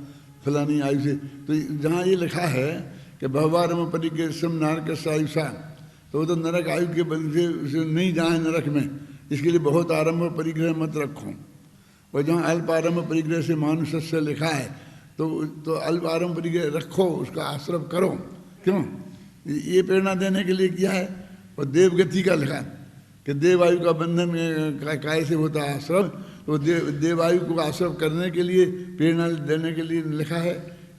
फलानी आयु से। तो जहाँ ये लिखा है कि भवारम परिग्रह नारक आयुषा, तो वो तो नरक आयु के बल से नहीं जाए नरक में, इसके लिए बहुत आरंभ परिग्रह मत रखो। और जहाँ अल्प आरंभ परिग्रह से मानुष से लिखा है, तो अल्प आरंभ परिग्रह रखो, उसका आश्रम करो। क्यों? ये प्रेरणा देने के लिए किया है। और देवगति का लिखा कि देवायु का बंधन काय से होता है आश्रम, तो देवायु को आश्रम करने के लिए प्रेरणा देने के लिए लिखा है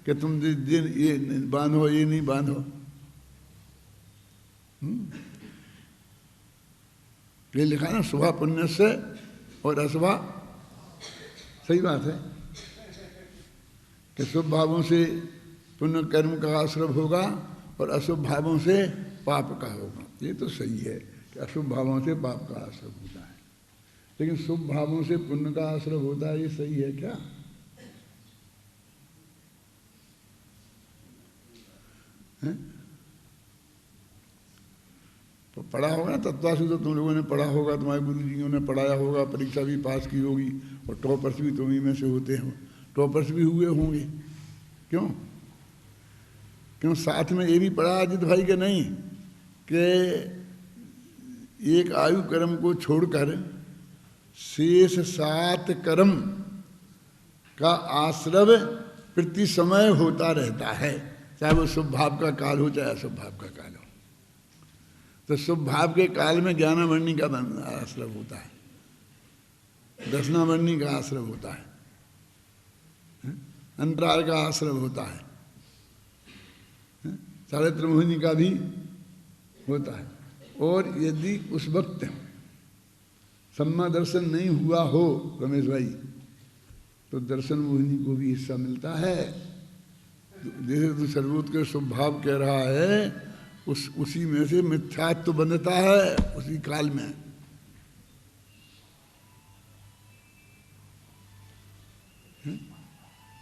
कि तुम ये बांधो, ये नहीं बांधो। ये लिखा ना, शुभ पुण्य से और अशुभ। सही बात है कि शुभ भावों से पुण्य कर्म का आश्रम होगा और अशुभ भावों से पाप का होगा। ये तो सही है कि अशुभ भावों से पाप का आश्रम होता है। लेकिन शुभ भावों से पुण्य का आश्रय होता है, ये सही है क्या? है? तो पढ़ा होगा ना तत्वासु, तो तुम लोगों ने पढ़ा होगा, तुम्हारे गुरु जियों ने पढ़ाया होगा, परीक्षा भी पास की होगी, और टॉपर्स भी तुम्ही में से होते हो, टॉपर्स भी हुए होंगे। क्यों क्यों साथ में ये भी पढ़ा अजित भाई के नहीं कि एक आयु कर्म को छोड़कर शेष 7 कर्म का आश्रय प्रति समय होता रहता है, चाहे वो शुभ भाव का काल हो चाहे अशुभ भाव का काल हो। तो शुभ भाव के काल में ज्ञानावर्णी का आश्रय होता है, दशनावर्णी का आश्रय होता है, अंतराल का आश्रय होता है, साढ़े त्रिमोहिनी का भी होता है। और यदि उस वक्त सम्मा दर्शन नहीं हुआ हो रमेश भाई, तो दर्शन मोहिनी को भी हिस्सा मिलता है। जैसे तू सर्वोत्कृष्ट शुभ भाव कह रहा है, उसी में से मिथ्यात्व बनता है उसी काल में।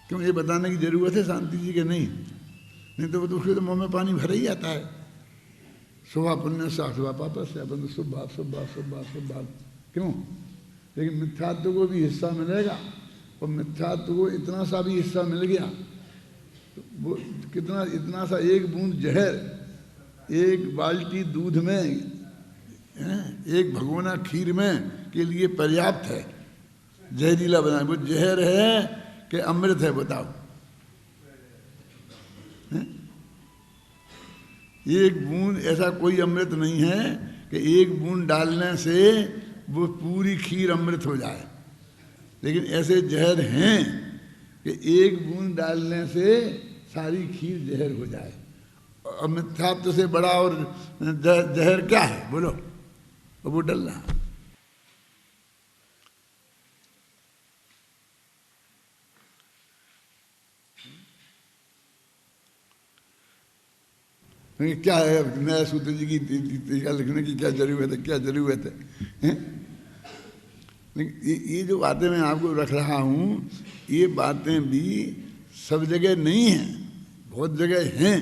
क्यों ये बताने की जरूरत है शांति जी के? नहीं तो वो तो उसके तो मुंह में पानी भर ही आता है। शुभा पुण्य से अशुभा पाप से, अपन तो शुभ भाव शुभ भाव शुभ भाव शुभ भाव। क्यों? लेकिन मिथ्यात्व को भी हिस्सा मिलेगा, और मिथ्यात्व को इतना सा भी हिस्सा मिल गया तो वो कितना, इतना सा एक बूंद जहर एक बाल्टी दूध में, एक भगोना खीर में के लिए पर्याप्त है जहरीला बना। वो जहर है कि अमृत है? बताओ। एक बूंद ऐसा कोई अमृत नहीं है कि एक बूंद डालने से वो पूरी खीर अमृत हो जाए, लेकिन ऐसे जहर हैं कि एक बूंद डालने से सारी खीर जहर हो जाए। और मिथ्यात्व से बड़ा और जहर क्या है बोलो? वो डलना। क्या है नया सूत्र जी की टीका लिखने की क्या जरूरत है? क्या जरूरत है? ये जो बातें मैं आपको रख रहा हूँ, ये बातें भी सब जगह नहीं हैं, बहुत जगह हैं।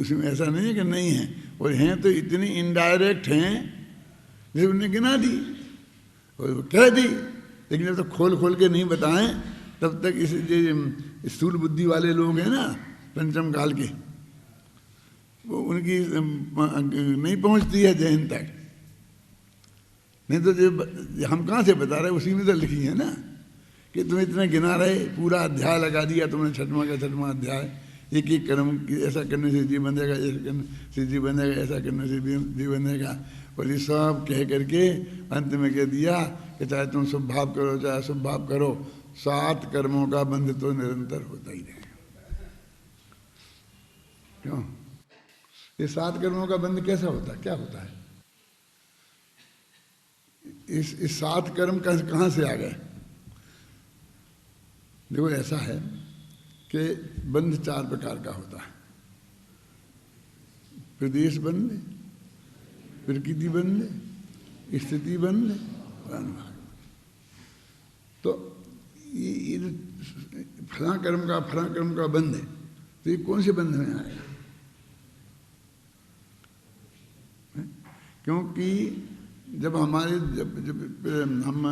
उसमें ऐसा नहीं है कि नहीं है, और हैं तो इतनी इनडायरेक्ट हैं जैसे उन्हें गिना दी और कह दी, लेकिन जब तक खोल खोल के नहीं बताएं तब तक इस जो स्थूल बुद्धि वाले लोग हैं ना पंचम काल के, वो उनकी नहीं पहुंचती है जहन तक। नहीं तो जो हम कहाँ से बता रहे, उसी में तो लिखी है ना कि तुम इतना गिना रहे, पूरा अध्याय लगा दिया तुमने, 6वां का 6वां अध्याय, एक एक कर्म ऐसा करने से जी बनेगा, ऐसा करने से जी बनेगा, ऐसा करने से जी बनेगा। और ये सब कह करके अंत में कह दिया कि चाहे तुम शुभ भाव करो चाहे अशुभ भाव करो, 7 कर्मों का बंध तो निरंतर होता ही रहेगा। क्यों? ये 7 कर्मों का बंध कैसा होता है? क्या होता है? इस 7 कर्म कहाँ से आ गए? देखो ऐसा है कि बंध 4 प्रकार का होता है। प्रदेश बंध, प्रकृति बंध, स्थिति बंध और अनुभाग। तो ये फला कर्म का बंध है, तो ये कौन से बंध में आएगा? क्योंकि जब हमारे जब हम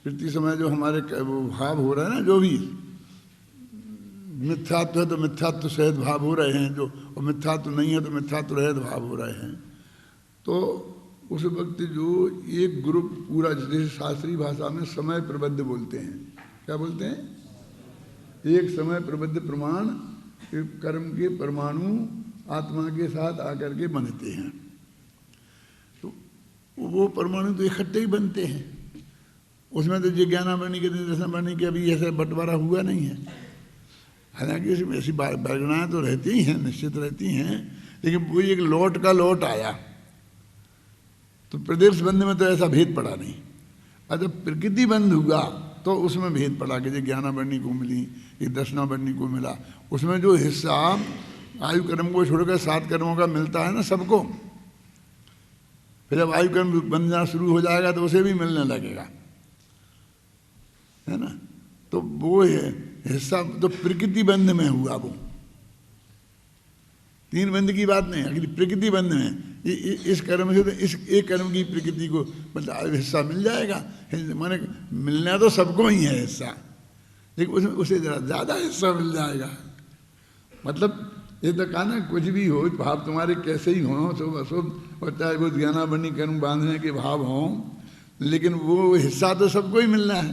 प्रति समय जो हमारे वो भाव हो रहा है ना, जो भी मिथ्यात्व है तो मिथ्यात्व सहित भाव हो रहे हैं, जो और मिथ्यात्व नहीं है तो मिथ्यात्व रहित भाव हो रहे हैं, तो उस वक्त जो एक ग्रुप पूरा, जैसे शास्त्रीय भाषा में समय प्रबद्ध बोलते हैं, क्या बोलते हैं? एक समय प्रबद्ध प्रमाण कर्म के परमाणु आत्मा के साथ आकर के बनते हैं। तो वो परमाणु तो इकट्ठे ही बनते हैं, उसमें तो जिज्ञानावर्णी के दशनावर्णी के अभी ऐसा बंटवारा हुआ नहीं है। हालांकि इसमें ऐसी वर्गणाएँ तो रहती ही हैं, निश्चित रहती हैं, लेकिन पूरी एक लौट का लौट आया। तो प्रदेश बंध में तो ऐसा भेद पड़ा नहीं, और जब प्रकृति बंध हुआ तो उसमें भेद पड़ा कि ज्ञानावर्णी को मिली, ये दशनावर्णी को मिला। उसमें जो हिस्सा आयु कर्म को छोड़कर 7 कर्मों का मिलता है ना सबको, फिर जब आयु कर्म बनना शुरू हो जाएगा तो उसे भी मिलने लगेगा, है ना। तो वो है हिस्सा तो प्रकृति बंध में हुआ, वो तीन बंध की बात नहीं, अगली प्रकृति बंध में इस कर्म से तो इस एक कर्म की प्रकृति को मतलब हिस्सा मिल जाएगा। माने मिलना तो सबको ही है हिस्सा, लेकिन उसमें उसे जरा ज़्यादा हिस्सा मिल जाएगा। मतलब ये तो कहा ना, कुछ भी हो भाव तुम्हारे कैसे ही हो, शुभ अशुभ, और चाहे वो ज्ञाना बनी कर्म बांधने के भाव हों, लेकिन वो हिस्सा तो सबको ही मिलना है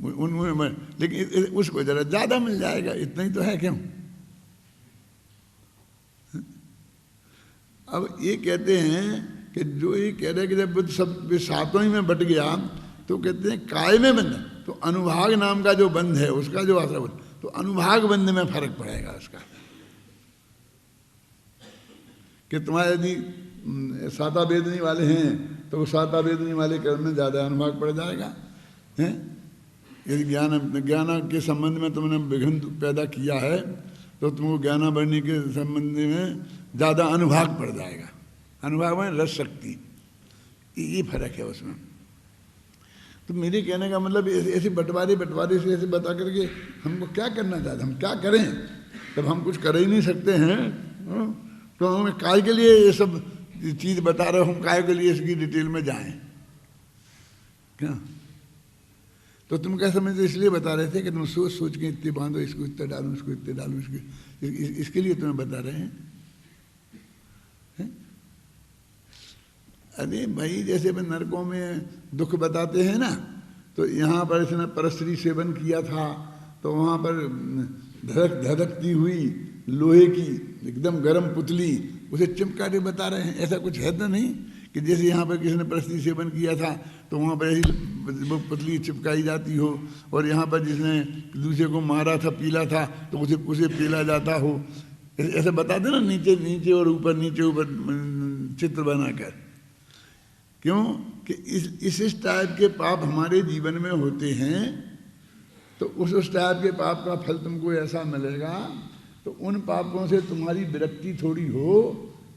उनमें, लेकिन उसको जरा ज़्यादा मिल जाएगा, इतना ही तो है क्यों। अब ये कहते हैं कि जो ये कह रहे हैं कि जब बुद्ध सब सातों ही में बट गया, तो कहते हैं काय में बंध, तो अनुभाग नाम का जो बंध है उसका जो आश्रय, तो अनुभाग बंध में फर्क पड़ेगा उसका, कि तुम्हारे यदि साता वेदनी वाले हैं तो वो साता वेदनी वाले कर्म में ज़्यादा अनुभाग पड़ जाएगा, हैं। यदि ज्ञान के संबंध में तुमने विघ्न पैदा किया है तो तुमको ज्ञानावरणी के संबंध में ज़्यादा अनुभाग पड़ जाएगा। अनुभाग में रस शक्ति, ये फर्क है उसमें। तो मेरे कहने का मतलब ऐसे बंटवारे से ऐसे बता करके हमको क्या करना चाहते, हम क्या करें, जब हम कुछ कर ही नहीं सकते हैं, तो हमें काय के लिए ये सब चीज़ बता रहे हो, हम काय के लिए इसकी डिटेल में जाएं क्या। तो तुम क्या समझते, इसलिए बता रहे थे कि तुम सोच सोच के इतने बांधो, इसको इतने डालो, इसको इतने डालो, इसके लिए तुम्हें बता रहे हैं। अरे भाई, जैसे अपन नरकों में दुख बताते हैं ना, तो यहाँ पर इसने परस्त्री सेवन किया था तो वहाँ पर धधकती हुई लोहे की एकदम गर्म पुतली उसे चिपका के बता रहे हैं। ऐसा कुछ है तो नहीं कि जैसे यहाँ पर किसी ने परस्त्री सेवन किया था तो वहाँ पर ऐसी वो पुतली चिपकाई जाती हो, और यहाँ पर जिसने दूसरे को मारा था, पीला था, तो उसे पीला जाता हो। ऐसे बताते ना, नीचे नीचे और ऊपर, नीचे ऊपर चित्र बनाकर। क्यों कि इस टाइप के पाप हमारे जीवन में होते हैं, तो उस टाइप के पाप का फल तुमको ऐसा मिलेगा। तो उन पापों से तुम्हारी विरक्ति थोड़ी हो,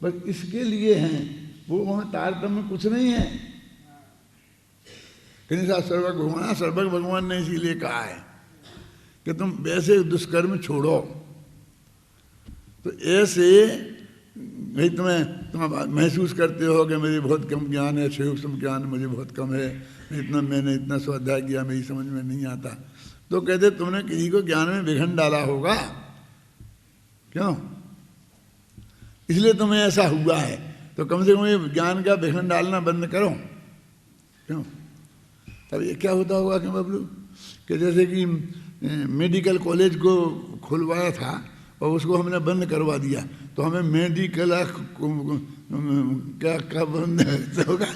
बस इसके लिए हैं वो, वहाँ तारतम्य कुछ नहीं है। कहीं सा सर्वक भगवान ने इसीलिए कहा है कि तुम वैसे दुष्कर्म छोड़ो। तो ऐसे भाई तुम महसूस करते हो कि मेरी बहुत कम ज्ञान है, सूक्ष्म ज्ञान मुझे बहुत कम है, मैंने इतना स्वाध्याय किया, मेरी समझ में नहीं आता। तो कहते तुमने किसी को ज्ञान में विघन डाला होगा, क्यों, इसलिए तुम्हें ऐसा हुआ है। तो कम से कम ये ज्ञान का विघन डालना बंद करो। क्यों, तब ये क्या होता होगा कि बबलू, कि जैसे कि मेडिकल कॉलेज को खुलवाया था और उसको हमने बंद करवा दिया, तो हमें मेडिकल क्या बंद होगा।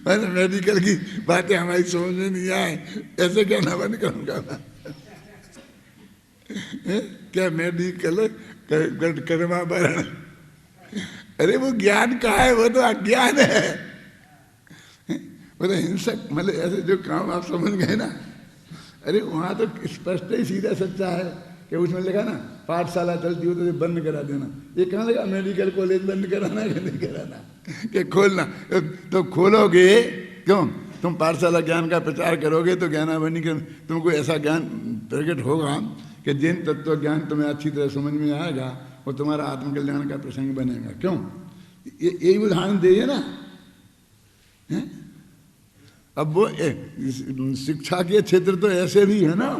मैंने मेडिकल की बातें हमारी समझ में नहीं आए, ऐसे क्या ना बंद करूँगा क्या मेडिकल कर्माभरण। अरे वो ज्ञान कहाँ है, वो तो अज्ञान है, वो तो हिंसक, मतलब ऐसे जो काम आप समझ गए ना। अरे वहाँ तो स्पष्ट ही सीधा सच्चा है कि उसमें लिखा ना, पाठशाला चलती हो तो बंद करा देना। ये कहाँ लगा मेडिकल कॉलेज बंद कराना कि नहीं कराना, कि खोलना। तो खोलोगे क्यों, तुम पाठशाला ज्ञान का प्रचार करोगे तो ज्ञानावरणी के तुमको ऐसा ज्ञान प्रकट होगा कि जिन तत्व ज्ञान तुम्हें अच्छी तरह समझ में आएगा वो तुम्हारा आत्मकल्याण का प्रसंग बनेगा। क्यों, यही उदाहरण दीजिए ना। अब वो शिक्षा के क्षेत्र तो ऐसे भी है ना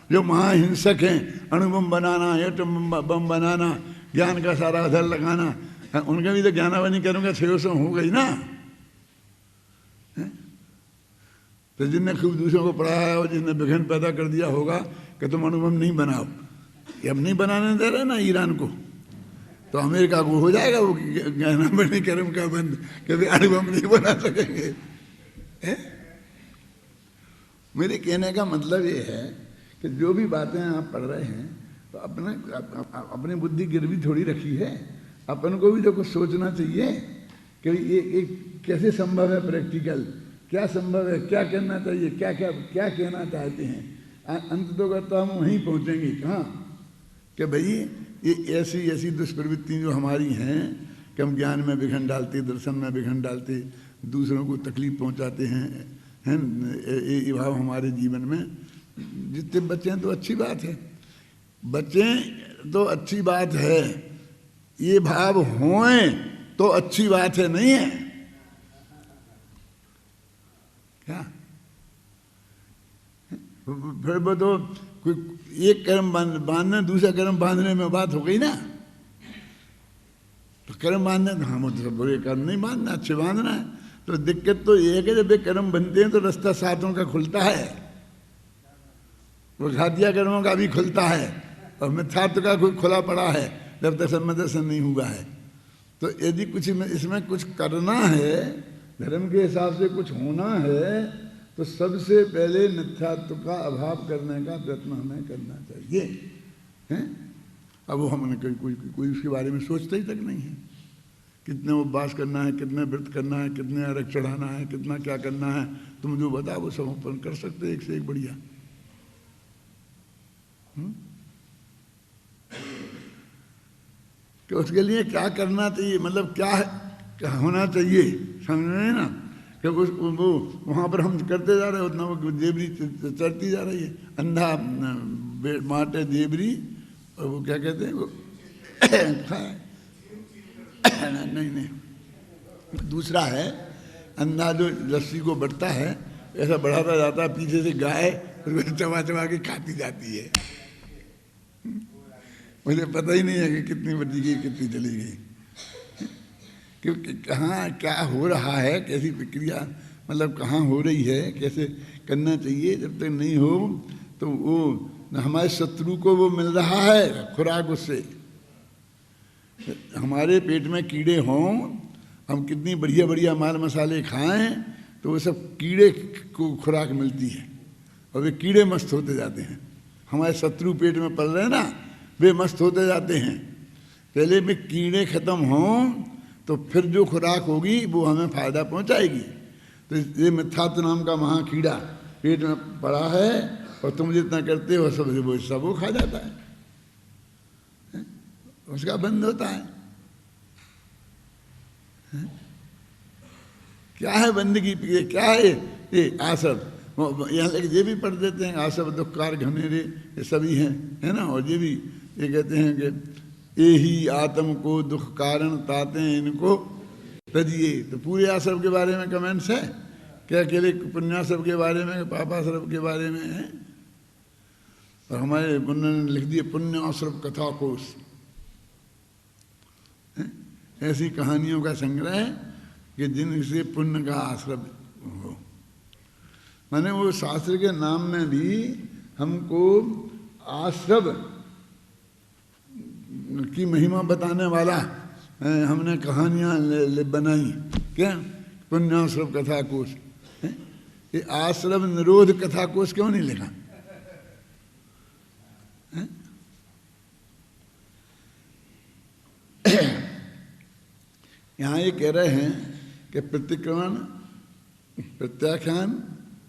जो महाहिंसक हैं, अणुबम बनाना, एटम बम बनाना, ज्ञान का सारा अधर लगाना, उनका भी तो ज्ञानावरणी करूँगा 600 हो गई ना। तो जिनने खूब दूसरों को पढ़ाया और जिसने विघन पैदा कर दिया होगा कि तुम अणुबम नहीं बनाओ, ये अब नहीं बनाने दे रहे ना ईरान को, तो अमेरिका को हो जाएगा वो ज्ञानावरणी कर्म का बंद, कभी अणुबम नहीं बना सकेंगे। मेरे कहने का मतलब ये है कि जो भी बातें आप पढ़ रहे हैं तो अपनी बुद्धि गिरवी थोड़ी रखी है, अपन को भी तो कुछ सोचना चाहिए कि ये कैसे संभव है, प्रैक्टिकल क्या संभव है, क्या करना चाहिए, क्या क्या क्या कहना चाहते हैं। अंत तो करता हम वहीं पहुँचेंगे कहाँ कि भाई ये ऐसी ऐसी दुष्प्रवृत्ति जो हमारी हैं कि हम ज्ञान में विघन डालते, दर्शन में विघन डालते, दूसरों को तकलीफ पहुंचाते हैं ये भाव हमारे जीवन में जितने बचें तो अच्छी बात है, बचें तो अच्छी बात है, ये भाव होएं तो अच्छी बात है, नहीं है क्या? फिर वो तो कोई एक कर्म बांधना दूसरा कर्म बांधने में बात हो गई ना। तो कर्म बांधना तो हम तो बुरे कर्म नहीं बांधना, अच्छे बांधना है। तो दिक्कत तो ये है कि जब कर्म बनते हैं तो रास्ता सातों का खुलता है, वो घातिया कर्मों का भी खुलता है और मिथ्यात्व का खुला पड़ा है जब तक सम्यक दर्शन नहीं हुआ है। तो यदि कुछ इसमें कुछ करना है, धर्म के हिसाब से कुछ होना है, तो सबसे पहले मिथ्यात्व का अभाव करने का प्रयत्न हमें करना चाहिए हैं। अब वो हमने कोई उसके बारे में सोचता ही तक नहीं है, कितने उपवास करना है, कितने व्रत करना है, कितने अर्घ चढ़ाना है, कितना क्या करना है, तुम जो बताओ वो सब अपन कर सकते एक से एक बढ़िया। कि उसके लिए क्या करना चाहिए, मतलब क्या होना चाहिए, समझ रहे हैं ना? कि वो वहाँ पर हम करते जा रहे हैं उतना वो देवरी चढ़ती जा रही है, अंधा माटे देवरी, और वो क्या कहते हैं वो नहीं दूसरा है अंधा जो लस्सी को बढ़ता है, ऐसा बढ़ाता जाता है, पीछे से गाय उसको चबा चबा के खाती जाती है। मुझे पता ही नहीं है कि कितनी बढ़ी गई कितनी चली गई, क्योंकि कहाँ क्या हो रहा है, कैसी प्रक्रिया मतलब कहाँ हो रही है, कैसे करना चाहिए। जब तक नहीं हो तो वो हमारे शत्रु को वो मिल रहा है खुराक, उससे हमारे पेट में कीड़े हों, हम कितनी बढ़िया बढ़िया माल मसाले खाएं तो वो सब कीड़े को खुराक मिलती है और वे कीड़े मस्त होते जाते हैं। हमारे शत्रु पेट में पल रहे हैं ना, वे मस्त होते जाते हैं। पहले भी कीड़े खत्म हों तो फिर जो खुराक होगी वो हमें फायदा पहुंचाएगी। तो ये मिथ्यात्व नाम का महा कीड़ा पेट में पड़ा है और तुम जितना करते हो सब वो खा जाता है, उसका बंद होता है। क्या है बंदगी, क्या है ये आसव, यहाँ लेके ये भी पढ़ देते हैं आसव दुखकार घनेरे, ये सभी हैं, है ना। और ये भी ये कहते हैं कि ये ही आत्म को दुख कारण ताते इनको तजिए। तो पूरे आसव के बारे में कमेंट्स है क्या, अकेले पुण्यासव के बारे में, पापासव के बारे में है। और हमारे उन्होंने लिख दिए पुण्यासव कथा कोश, ऐसी कहानियों का संग्रह कि जिनसे पुण्य का आश्रय हो। माने वो शास्त्र के नाम में भी हमको आश्रय की महिमा बताने वाला हमने कहानियां बनाई, क्या पुण्याश्रय कथा कोश। ये आश्रय निरोध कथा कोश क्यों नहीं लिखा? यहाँ ये कह रहे हैं कि प्रतिक्रमण, प्रत्याख्यान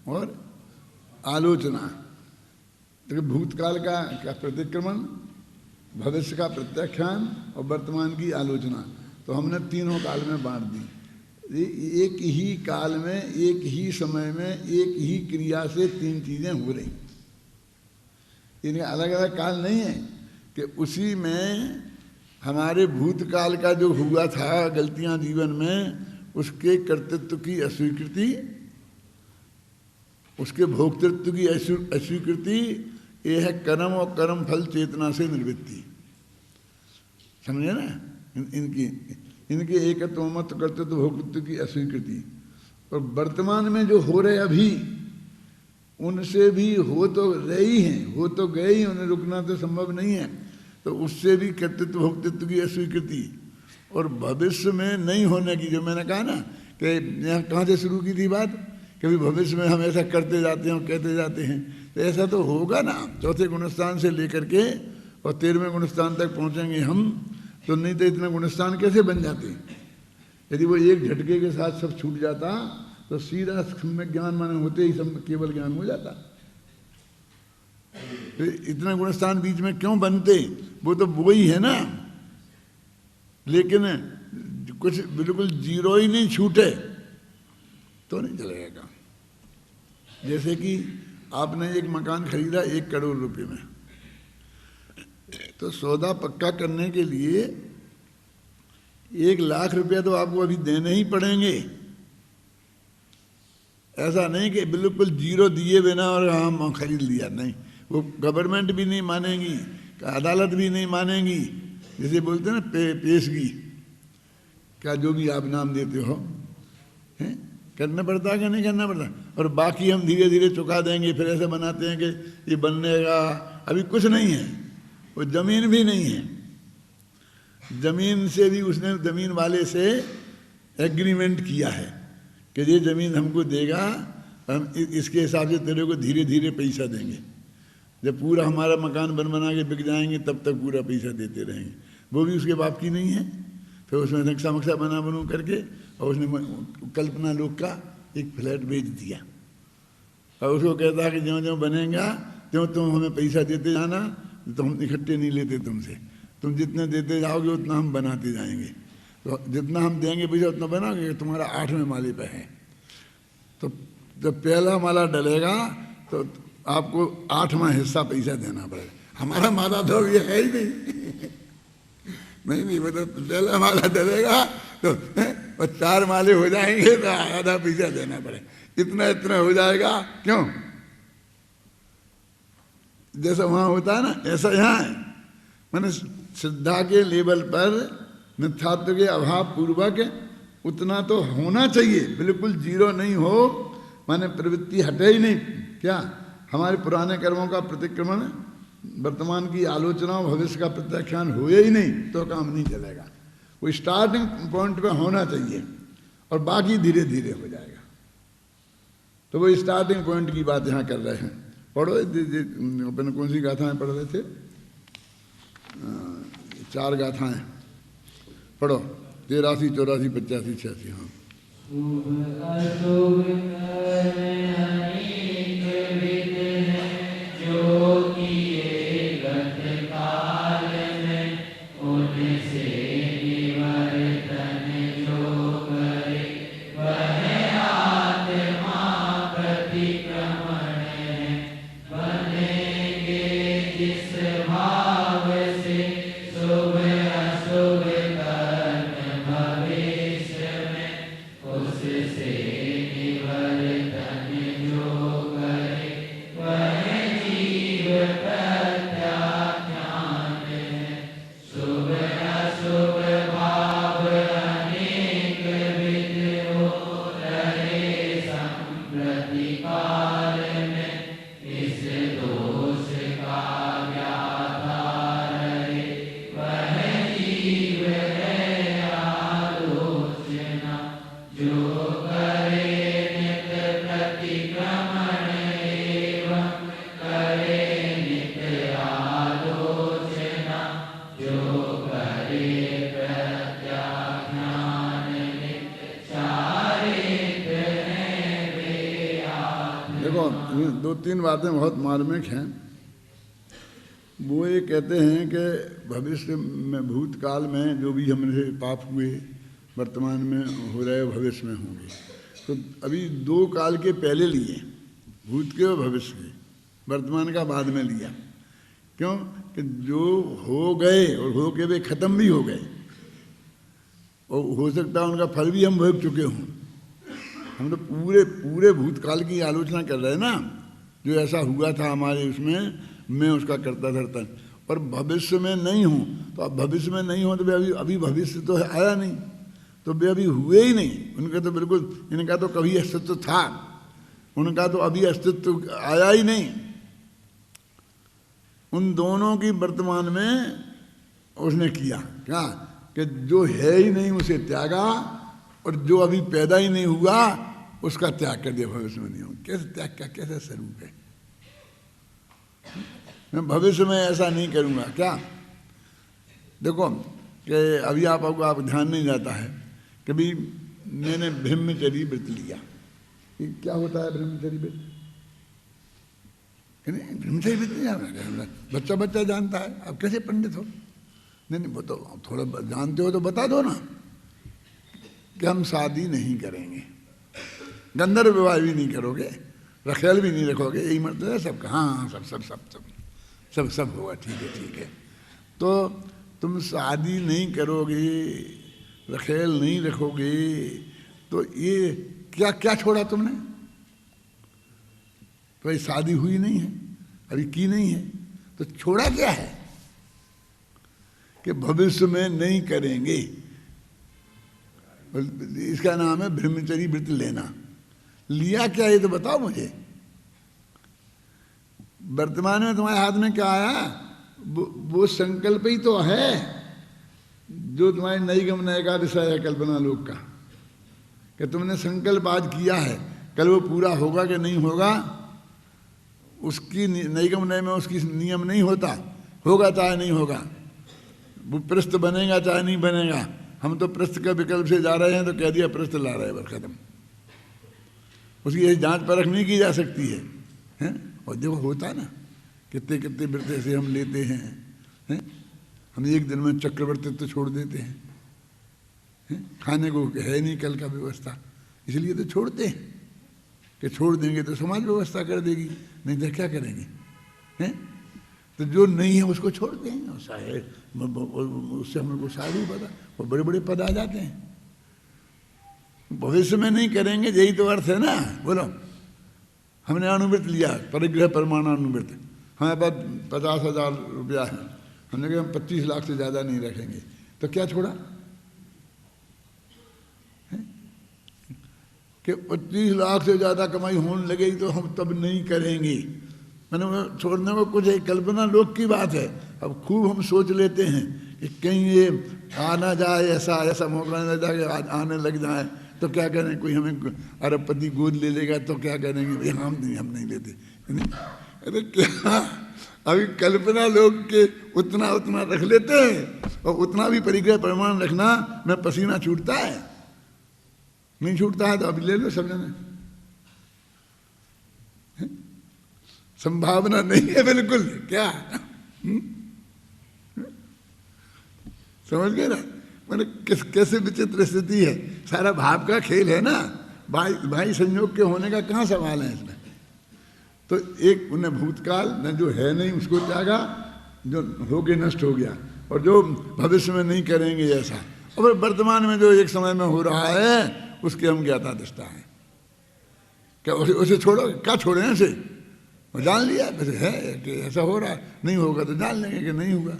और आलोचना। तो भूतकाल का प्रतिक्रमण, भविष्य का प्रत्याख्यान और वर्तमान की आलोचना, तो हमने तीनों काल में बांट दी। एक ही काल में, एक ही समय में, एक ही क्रिया से तीन चीजें हो रही। इनके अलग अलग काल नहीं है कि उसी में हमारे भूतकाल का जो हुआ था गलतियां जीवन में, उसके कर्तृत्व की अस्वीकृति, उसके भोक्तृत्व की अस्वीकृति, ये है कर्म और कर्म फल चेतना से निवृत्ति। समझे ना? इनके एकत्व मत कर्तृत्व भोक्तृत्व की अस्वीकृति। और वर्तमान में जो हो रहे अभी, उनसे भी हो तो रहे ही हैं, हो तो गए ही, उन्हें रुकना तो संभव नहीं है। तो उससे भी कर्तृत्व भोक्तृत्व की अस्वीकृति। और भविष्य में नहीं होने की, जो मैंने कहा ना कि यहाँ कहाँ से शुरू की थी बात, कभी भविष्य में हम ऐसा करते जाते हैं और कहते जाते हैं, तो ऐसा तो होगा ना। चौथे गुणस्थान से लेकर के और 13वें गुणस्थान तक पहुँचेंगे हम, तो नहीं तो इतना गुणस्थान कैसे बन जाते। यदि वो एक झटके के साथ सब छूट जाता तो सीधा सम्यक ज्ञान माने होते ही सब केवल ज्ञान हो जाता। तो इतना गुणस्थान बीच में क्यों बनते? वो तो वो ही है ना, लेकिन कुछ बिल्कुल जीरो ही नहीं छूटे तो नहीं चलेगा काम। जैसे कि आपने एक मकान खरीदा 1 करोड़ रुपए में, तो सौदा पक्का करने के लिए 1 लाख रुपया तो आपको अभी देने ही पड़ेंगे। ऐसा नहीं कि बिल्कुल जीरो दिए बिना और हम खरीद लिया, नहीं, वो गवर्नमेंट भी नहीं मानेगी, अदालत भी नहीं मानेगी। जैसे बोलते हैं ना पेशगी, क्या जो भी आप नाम देते हो, हैं, करना पड़ता है कि नहीं करना पड़ता। और बाकी हम धीरे धीरे चुका देंगे, फिर ऐसे बनाते हैं कि ये बनेगा, अभी कुछ नहीं है, वो ज़मीन भी नहीं है। ज़मीन से भी उसने ज़मीन वाले से एग्रीमेंट किया है कि ये ज़मीन हमको देगा, हम इसके हिसाब से तेरे को धीरे धीरे पैसा देंगे। जब पूरा हमारा मकान बना के बिक जाएंगे तब तक पूरा पैसा देते रहेंगे। वो भी उसके बाप की नहीं है। फिर उसने नक्शा मक्शा बनू करके और उसने कल्पना लोक का एक फ्लैट बेच दिया और उसको कहता है कि ज्यों ज्यों बनेगा त्यों तुम हमें पैसा देते जाना, तो हम इकट्ठे नहीं लेते तुमसे, तुम जितने देते जाओगे उतना हम बनाते जाएंगे, तो जितना हम देंगे पैसा उतना बनाओगे, तुम्हारा 8वें माले पे है। तो जब पहला माला डलेगा तो आपको 8वां हिस्सा पैसा देना पड़ेगा। हमारा माला तो ये है ही नहीं मतलब पहला माला डलेगा तो और 4 माले हो जाएंगे तो आधा पैसा देना पड़ेगा। इतना हो जाएगा, क्यों? जैसा वहाँ होता है ना ऐसा यहाँ है। मैंने श्रद्धा के लेवल पर मिथ्यात्व के अभाव पूर्वक उतना तो होना चाहिए, बिल्कुल जीरो नहीं हो, माने प्रवृत्ति हटे ही नहीं। क्या हमारे पुराने कर्मों का प्रतिक्रमण, वर्तमान की आलोचना, भविष्य का प्रत्याख्यान हुए ही नहीं तो काम नहीं चलेगा। वो स्टार्टिंग पॉइंट पे होना चाहिए और बाकी धीरे धीरे हो जाएगा। तो वो स्टार्टिंग पॉइंट की बात यहाँ कर रहे हैं। पढ़ो, अपन कौन सी गाथाएं पढ़ रहे थे? 4 गाथाएं पढ़ो, 83, 84, 85, 86। हाँ, देखो 2-3 बातें बहुत मार्मिक हैं। वो ये कहते हैं कि भविष्य में, भूतकाल में जो भी हमसे पाप हुए वर्तमान में हो रहे भविष्य में होंगे। तो अभी 2 काल के पहले लिए, भूत के और भविष्य के, वर्तमान का बाद में लिया। क्यों? कि जो हो गए और हो के वे खत्म भी हो गए और हो सकता है उनका फल भी हम भोग चुके हों। हम तो पूरे भूतकाल की आलोचना कर रहे हैं ना, जो ऐसा हुआ था हमारे उसमें, मैं उसका करता धरता। और भविष्य में नहीं हूँ, तो अब भविष्य में नहीं हो तो अभी भविष्य तो आया नहीं, तो वे अभी हुए ही नहीं। उनका तो बिल्कुल, इनका तो कभी अस्तित्व था, उनका तो अभी अस्तित्व आया ही नहीं। उन दोनों की वर्तमान में उसने किया क्या कि जो है ही नहीं उसे त्यागा, और जो अभी पैदा ही नहीं हुआ उसका त्याग कर दिया। भविष्य में नहीं हो, कैसे त्याग का कैसा स्वरूप है? मैं भविष्य में ऐसा नहीं करूँगा। क्या देखो कि अभी आप ध्यान नहीं जाता है, कभी मैंने ब्रह्मचर्य व्रत लिया। क्या होता है ब्रह्मचर्य व्रत? नहीं ब्रह्मचर्य विधि नहीं जानता, बच्चा बच्चा जानता है, अब कैसे पंडित हो? नहीं नहीं, वो तो थोड़ा जानते हो तो बता दो ना कि हम शादी नहीं करेंगे, गंधर्व विवाह भी नहीं करोगे, रखेल भी नहीं रखोगे, यही मतलब है सबका। हाँ सब सब सब सब सब सब होगा, ठीक है। तो तुम शादी नहीं करोगे, रखेल नहीं रखोगे, तो ये क्या क्या छोड़ा तुमने? तो भाई शादी हुई नहीं है, अभी की नहीं है, तो छोड़ा क्या है? कि भविष्य में नहीं करेंगे, इसका नाम है ब्रह्मचर्य व्रत लेना। लिया क्या ये तो बताओ मुझे। वर्तमान में तुम्हारे हाथ में क्या आया? वो संकल्प ही तो है जो तुम्हारी नैगम एकादशा है कल्पना लोक का, कि तुमने संकल्प आज किया है, कल वो पूरा होगा कि नहीं होगा उसकी नैगम नय में उसकी नियम नहीं होता, होगा चाहे नहीं होगा, वो प्रस्थ बनेगा चाहे नहीं बनेगा। हम तो प्रस्थ का विकल्प से जा रहे हैं तो कह दिया प्रस्थ ला रहे हैं, बस खत्म। उसकी जांच परख नहीं की जा सकती है, हैं? और देखो होता है ना, कितने कितने व्रत से हम लेते हैं, हम एक दिन में चक्रवर्तित्व तो छोड़ देते हैं, खाने को है नहीं कल का व्यवस्था, इसलिए तो छोड़ते हैं कि छोड़ देंगे तो समाज व्यवस्था कर देगी, नहीं तो क्या करेंगे, हैं? तो जो नहीं है उसको छोड़ते हैं, उससे हमको सारी पता, वो बड़े बड़े पद आ जाते हैं। भविष्य में नहीं करेंगे, यही तो अर्थ है ना। बोलो, हमने अनुव्रत लिया, परिग्रह परमाणु अनुव्रत, हमारे पास 50,000 रुपया है, हमने कहा हम 25 लाख से ज़्यादा नहीं रखेंगे, तो क्या छोड़ा कि 25 लाख से ज़्यादा कमाई होने लगेगी तो हम तब नहीं करेंगे। मैंने छोड़ने को कुछ है, कल्पना लोक की बात है। अब खूब हम सोच लेते हैं कि कहीं ये आना जाए, ऐसा मौका न जाए, आने लग जाए तो क्या करें, कोई हमें अरबपति गोद ले लेगा तो क्या करेंगे, भाई हम नहीं लेते। अरे क्या, अभी कल्पना लोग के उतना रख लेते हैं, और उतना भी परिग्रह प्रमाण रखना में पसीना छूटता है, नहीं छूटता है तो अभी ले लो सब जने। संभावना नहीं है बिल्कुल, क्या समझ गए ना? मैंने कैसे विचित्र स्थिति है, सारा भाव का खेल है ना, भाई संयोग के होने का कहाँ सवाल है इसमें। तो एक उन्हें भूतकाल न जो है नहीं उसको त्यागा, जो हो के नष्ट हो गया, और जो भविष्य में नहीं करेंगे ऐसा, और वर्तमान में जो एक समय में हो रहा है उसके हम ज्ञाता दृष्टा है। क्या उसे छोड़ो, क्या छोड़े ऐसे, वो जान लिया वैसे है कि ऐसा हो रहा है, नहीं होगा तो जान लेंगे कि नहीं होगा।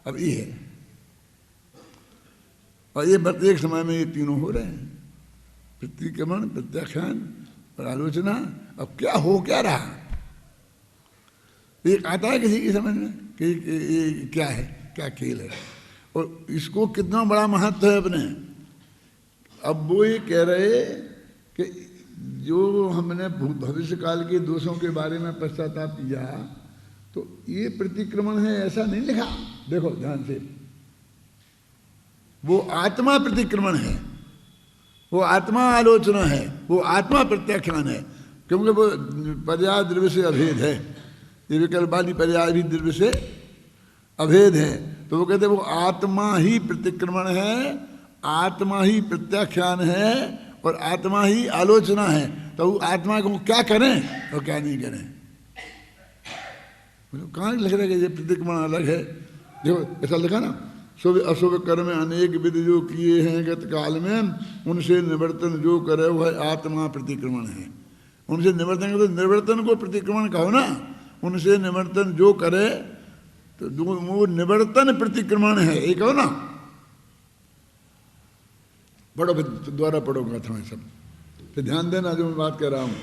अब ये है, और ये एक समय में ये तीनों हो रहे हैं, प्रतिक्रमण, प्रत्याख्यान और आलोचना। अब क्या हो क्या रहा, एक आता है किसी की समझ में कि ये क्या है, क्या खेल है, और इसको कितना बड़ा महत्व है अपने। अब वो ये कह रहे कि जो हमने भविष्य काल के दोषों के बारे में पश्चाताप किया, तो ये प्रतिक्रमण है ऐसा नहीं लिखा, देखो ध्यान से, वो आत्मा प्रतिक्रमण है, वो आत्मा आलोचना है, वो आत्मा प्रत्याख्यान है, क्योंकि वो पर्याय द्रव्य से अभेद है, ये विकल्पादि पर्याय भी द्रव्य से अभेद है। तो वो कहते हैं वो आत्मा ही प्रतिक्रमण है, आत्मा ही प्रत्याख्यान है, और आत्मा ही आलोचना है। तो वो आत्मा को क्या करें और क्या नहीं करें, कहाँ लिख रहे कि ये प्रतिक्रमण अलग है। देखो ऐसा लिखा ना, शुभ अशुभ कर्म अनेक विध जो किए हैं गत काल में, उनसे निवर्तन जो करे वह आत्मा प्रतिक्रमण है। उनसे निवर्तन, तो निवर्तन को प्रतिक्रमण कहो ना, उनसे निवर्तन जो करे तो वो निवर्तन प्रतिक्रमण है, एक हो ना। पढ़ो द्वारा पढ़ोगा तुम्हें सब, फिर ध्यान देना जो मैं बात कर रहा हूँ।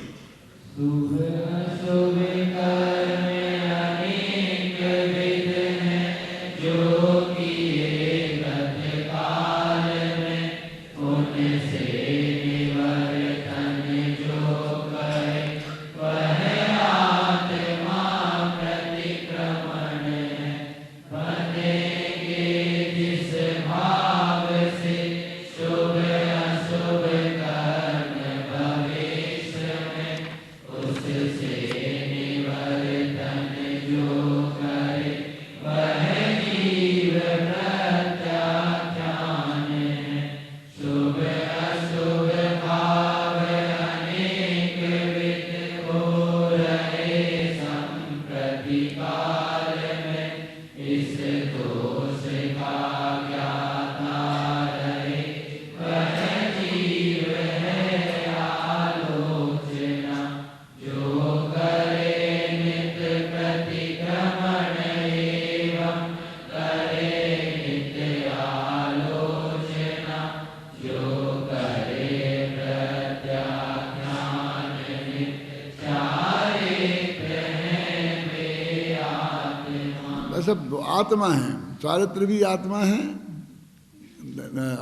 सब आत्मा है, चारित्र भी आत्मा है,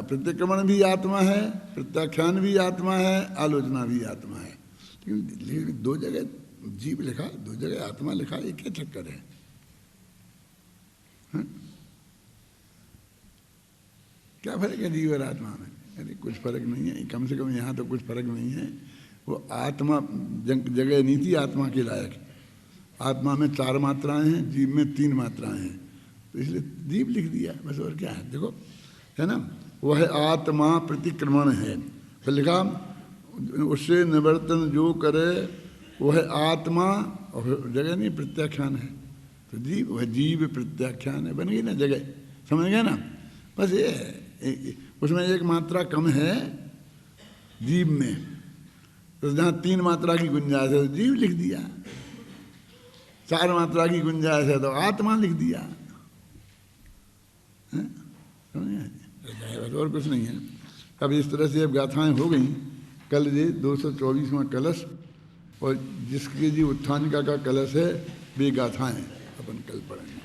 प्रतिक्रमण भी आत्मा है, प्रत्याख्यान भी आत्मा है, आलोचना भी आत्मा है। लेकिन दो जगह जीव लिखा, दो जगह आत्मा लिखा, ये क्या चक्कर है? हाँ? क्या फर्क है जीव और आत्मा में? अरे कुछ फर्क नहीं है, कम से कम यहाँ तो कुछ फर्क नहीं है। वो आत्मा जगह नहीं थी आत्मा के लायक। आत्मा में 4 मात्राएं हैं, जीव में 3 मात्राएं हैं, तो इसलिए जीव लिख दिया बस। और क्या है? देखो, है ना, वह आत्मा प्रतिक्रमण है, फिर लिखा उससे निवर्तन जो करे वह आत्मा, और जगह नहीं प्रत्याख्यान है, तो जीव, वह जीव प्रत्याख्यान है, बन गई ना जगह, समझ गए ना? बस ये है, उसमें 1 मात्रा कम है जीव में, तो जहाँ 3 मात्रा की गुंजाइश है तो जीव लिख दिया, 4 मात्रा की गुंजाइश है तो आत्मा लिख दिया, समझ? और कुछ नहीं है। अब इस तरह से अब गाथाएं हो गई। कल ये 224वां कलश और जिसके जी उत्थानिका का कलश है, वे गाथाएं अपन कल पढ़ेंगे।